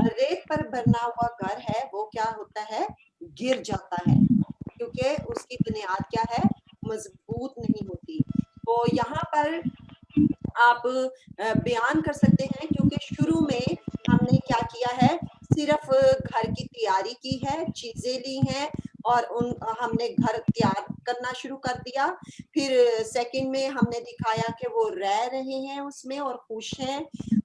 रेत पर बना हुआ घर है वो क्या होता है, गिर जाता है, क्योंकि उसकी बुनियाद क्या है, मजबूत नहीं होती। तो यहाँ पर आप बयान कर सकते हैं, क्योंकि शुरू में हमने क्या किया है, सिर्फ घर की तैयारी की है, चीजें ली हैं और हमने घर तैयार करना शुरू कर दिया। फिर सेकंड में हमने दिखाया कि वो रह रहे हैं उसमें और खुश हैं।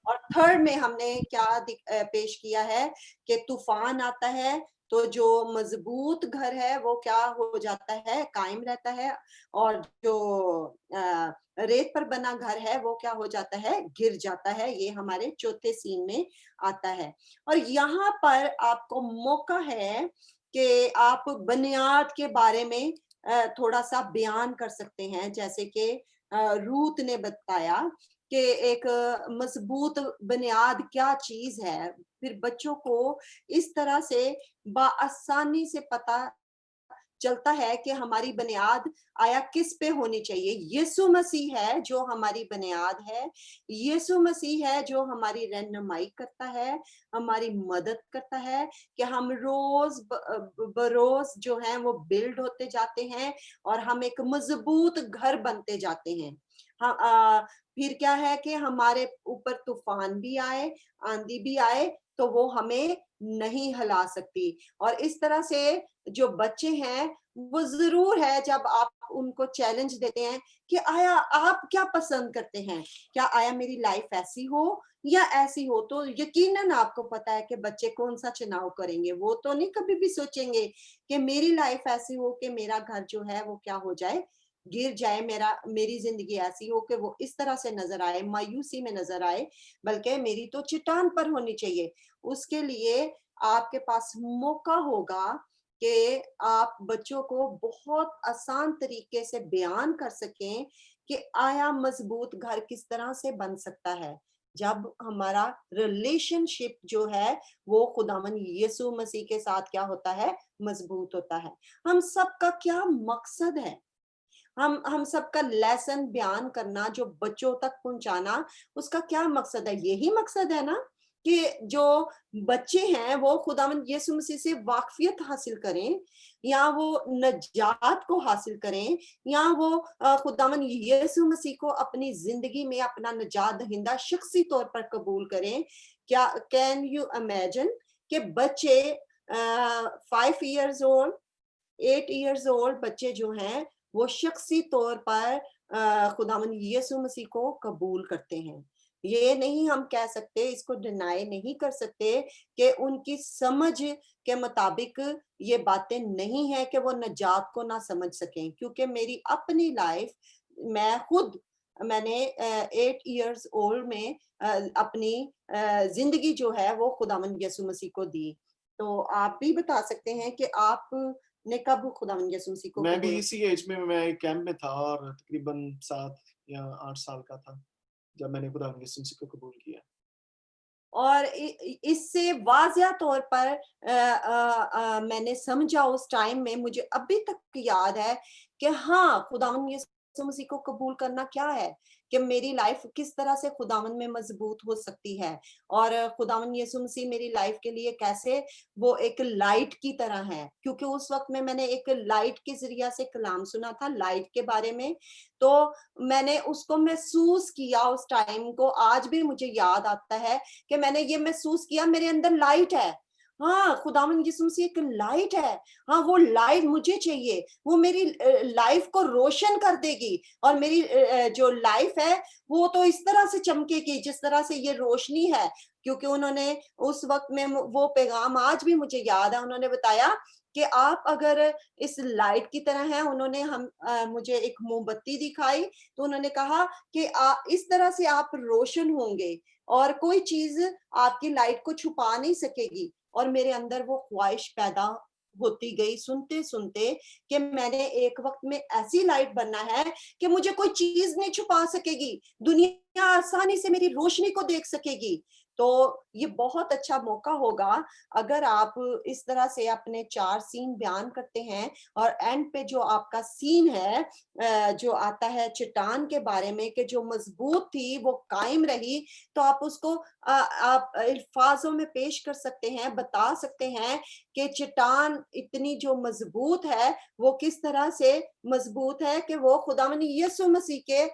और थर्ड में हमने क्या पेश किया है कि तूफान आता है तो जो मजबूत घर है वो क्या हो जाता है, कायम रहता है, और जो रेत पर बना घर है वो क्या हो जाता है, गिर जाता है। ये हमारे चौथे सीन में आता है। और यहाँ पर आपको मौका है कि आप बुनियाद के बारे में थोड़ा सा बयान कर सकते हैं, जैसे कि रूत ने बताया कि एक मजबूत बुनियाद क्या चीज है। फिर बच्चों को इस तरह से बआसानी से पता चलता है कि हमारी बुनियाद आया किस पे होनी चाहिए। यीशु मसीह है जो हमारी बुनियाद है, यीशु मसीह है जो हमारी रहनुमाई करता है, हमारी मदद करता है कि हम रोज बरोज जो है वो बिल्ड होते जाते हैं और हम एक मजबूत घर बनते जाते हैं। फिर क्या है कि हमारे ऊपर तूफान भी आए, आंधी भी आए, तो वो हमें नहीं हिला सकती। और इस तरह से जो बच्चे हैं वो जरूर है, जब आप उनको चैलेंज देते हैं कि आया आप क्या पसंद करते हैं, क्या आया मेरी लाइफ ऐसी हो या ऐसी हो, तो यकीनन आपको पता है कि बच्चे कौन सा चुनाव करेंगे। वो तो नहीं कभी भी सोचेंगे कि मेरी लाइफ ऐसी हो कि मेरा घर जो है वो क्या हो जाए, गिर जाए, मेरी जिंदगी ऐसी हो कि वो इस तरह से नजर आए, मायूसी में नजर आए, बल्कि मेरी तो चट्टान पर होनी चाहिए। उसके लिए आपके पास मौका होगा कि आप बच्चों को बहुत आसान तरीके से बयान कर सकें कि आया मजबूत घर किस तरह से बन सकता है जब हमारा रिलेशनशिप जो है वो खुदावन यीशु मसीह के साथ क्या होता है, मजबूत होता है। हम सबका क्या मकसद है, हम सबका लेसन बयान करना, जो बच्चों तक पहुंचाना, उसका क्या मकसद है? यही मकसद है ना कि जो बच्चे हैं वो खुदावंद यीशु मसीह से वाकफियत हासिल करें, या वो नजात को हासिल करें, या वो खुदावंद यीशु मसीह को अपनी जिंदगी में अपना नजात दहिंदा शख्सी तौर पर कबूल करें। क्या कैन यू इमेजिन कि बच्चे 5 years old 8 years old बच्चे जो हैं वो शख्सी तौर पर खुदावंद यीशु मसीह को कबूल करते हैं। ये नहीं हम कह सकते, इसको डिनाई नहीं कर सकते कि उनकी समझ के मुताबिक ये बातें नहीं है कि वो नजात को ना समझ सकें। क्योंकि मेरी अपनी लाइफ, मैंने 8 years old में अपनी जिंदगी जो है वो खुदावंद यीशु मसीह को दी। तो आप भी बता सकते हैं कि आप ने कब खुदावंद यीशु मसीह को मैं भी कबूल? इसी एज में, मैं एक कैंप में था और तकरीबन 7 या 8 साल का था जब मैंने खुदावंद यीशु मसीह को कबूल किया। और इससे वाज़िया तौर पर मैंने समझा उस टाइम में, मुझे अभी तक याद है कि हाँ, खुदावंद यीशु मसीह को कबूल करना क्या है, कि मेरी लाइफ किस तरह से खुदावंद में मजबूत हो सकती है, और खुदावंद यीशु मसीह मेरी लाइफ के लिए कैसे वो एक लाइट की तरह है। क्योंकि उस वक्त में मैंने एक लाइट के जरिया से कलाम सुना था, लाइट के बारे में, तो मैंने उसको महसूस किया उस टाइम को। आज भी मुझे याद आता है कि मैंने ये महसूस किया मेरे अंदर लाइट है। हाँ, खुदावंद यीशु मसीह एक लाइट है। हाँ, वो लाइट मुझे चाहिए, वो मेरी लाइफ को रोशन कर देगी, और मेरी जो लाइफ है वो तो इस तरह से चमकेगी जिस तरह से ये रोशनी है। क्योंकि उन्होंने उस वक्त में वो पैगाम आज भी मुझे याद है, उन्होंने बताया कि आप अगर इस लाइट की तरह हैं। उन्होंने मुझे एक मोमबत्ती दिखाई, तो उन्होंने कहा कि इस तरह से आप रोशन होंगे और कोई चीज आपकी लाइट को छुपा नहीं सकेगी। और मेरे अंदर वो ख्वाहिश पैदा होती गई सुनते सुनते कि मैंने एक वक्त में ऐसी लाइट बनना है कि मुझे कोई चीज नहीं छुपा सकेगी, दुनिया आसानी से मेरी रोशनी को देख सकेगी। तो ये बहुत अच्छा मौका होगा अगर आप इस तरह से अपने 4 सीन बयान करते हैं, और एंड पे जो आपका सीन है जो आता है चट्टान के बारे में, कि जो मजबूत थी वो कायम रही, तो आप उसको आप अल्फाजों में पेश कर सकते हैं, बता सकते हैं कि चट्टान इतनी जो मजबूत है वो किस तरह से मजबूत है कि वो खुदावंद यीशु मसीह के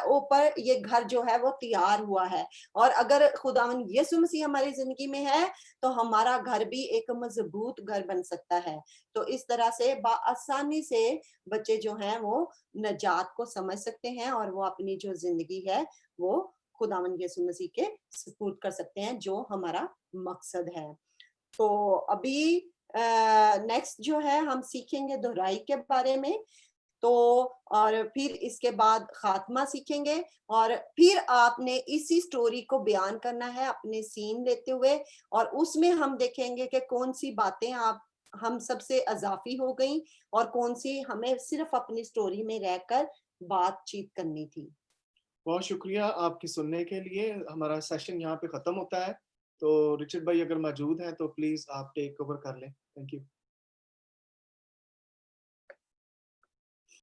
ऊपर ये घर जो है वो तैयार हुआ है। और अगर खुदावन यीशु मसीह हमारी जिंदगी में है तो हमारा घर भी एक मजबूत घर बन सकता है। तो इस तरह से आसानी से बच्चे जो हैं वो नजात को समझ सकते हैं और वो अपनी जो जिंदगी है वो खुदावन यीशु मसीह के सपुर्द कर सकते हैं, जो हमारा मकसद है। तो अभी नेक्स्ट जो है हम सीखेंगे दोहराई के बारे में, तो और फिर इसके बाद खात्मा सीखेंगे, और फिर आपने इसी स्टोरी को बयान करना है अपने सीन लेते हुए, और उसमें हम देखेंगे कि कौन सी बातें हम सबसे अजाफी हो गई और कौन सी हमें सिर्फ अपनी स्टोरी में रहकर बातचीत करनी थी। बहुत शुक्रिया आपकी सुनने के लिए। हमारा सेशन यहाँ पे खत्म होता है। तो रिचर्ड भाई अगर मौजूद हैं तो प्लीज आप टेक ओवर कर लें। Thank you.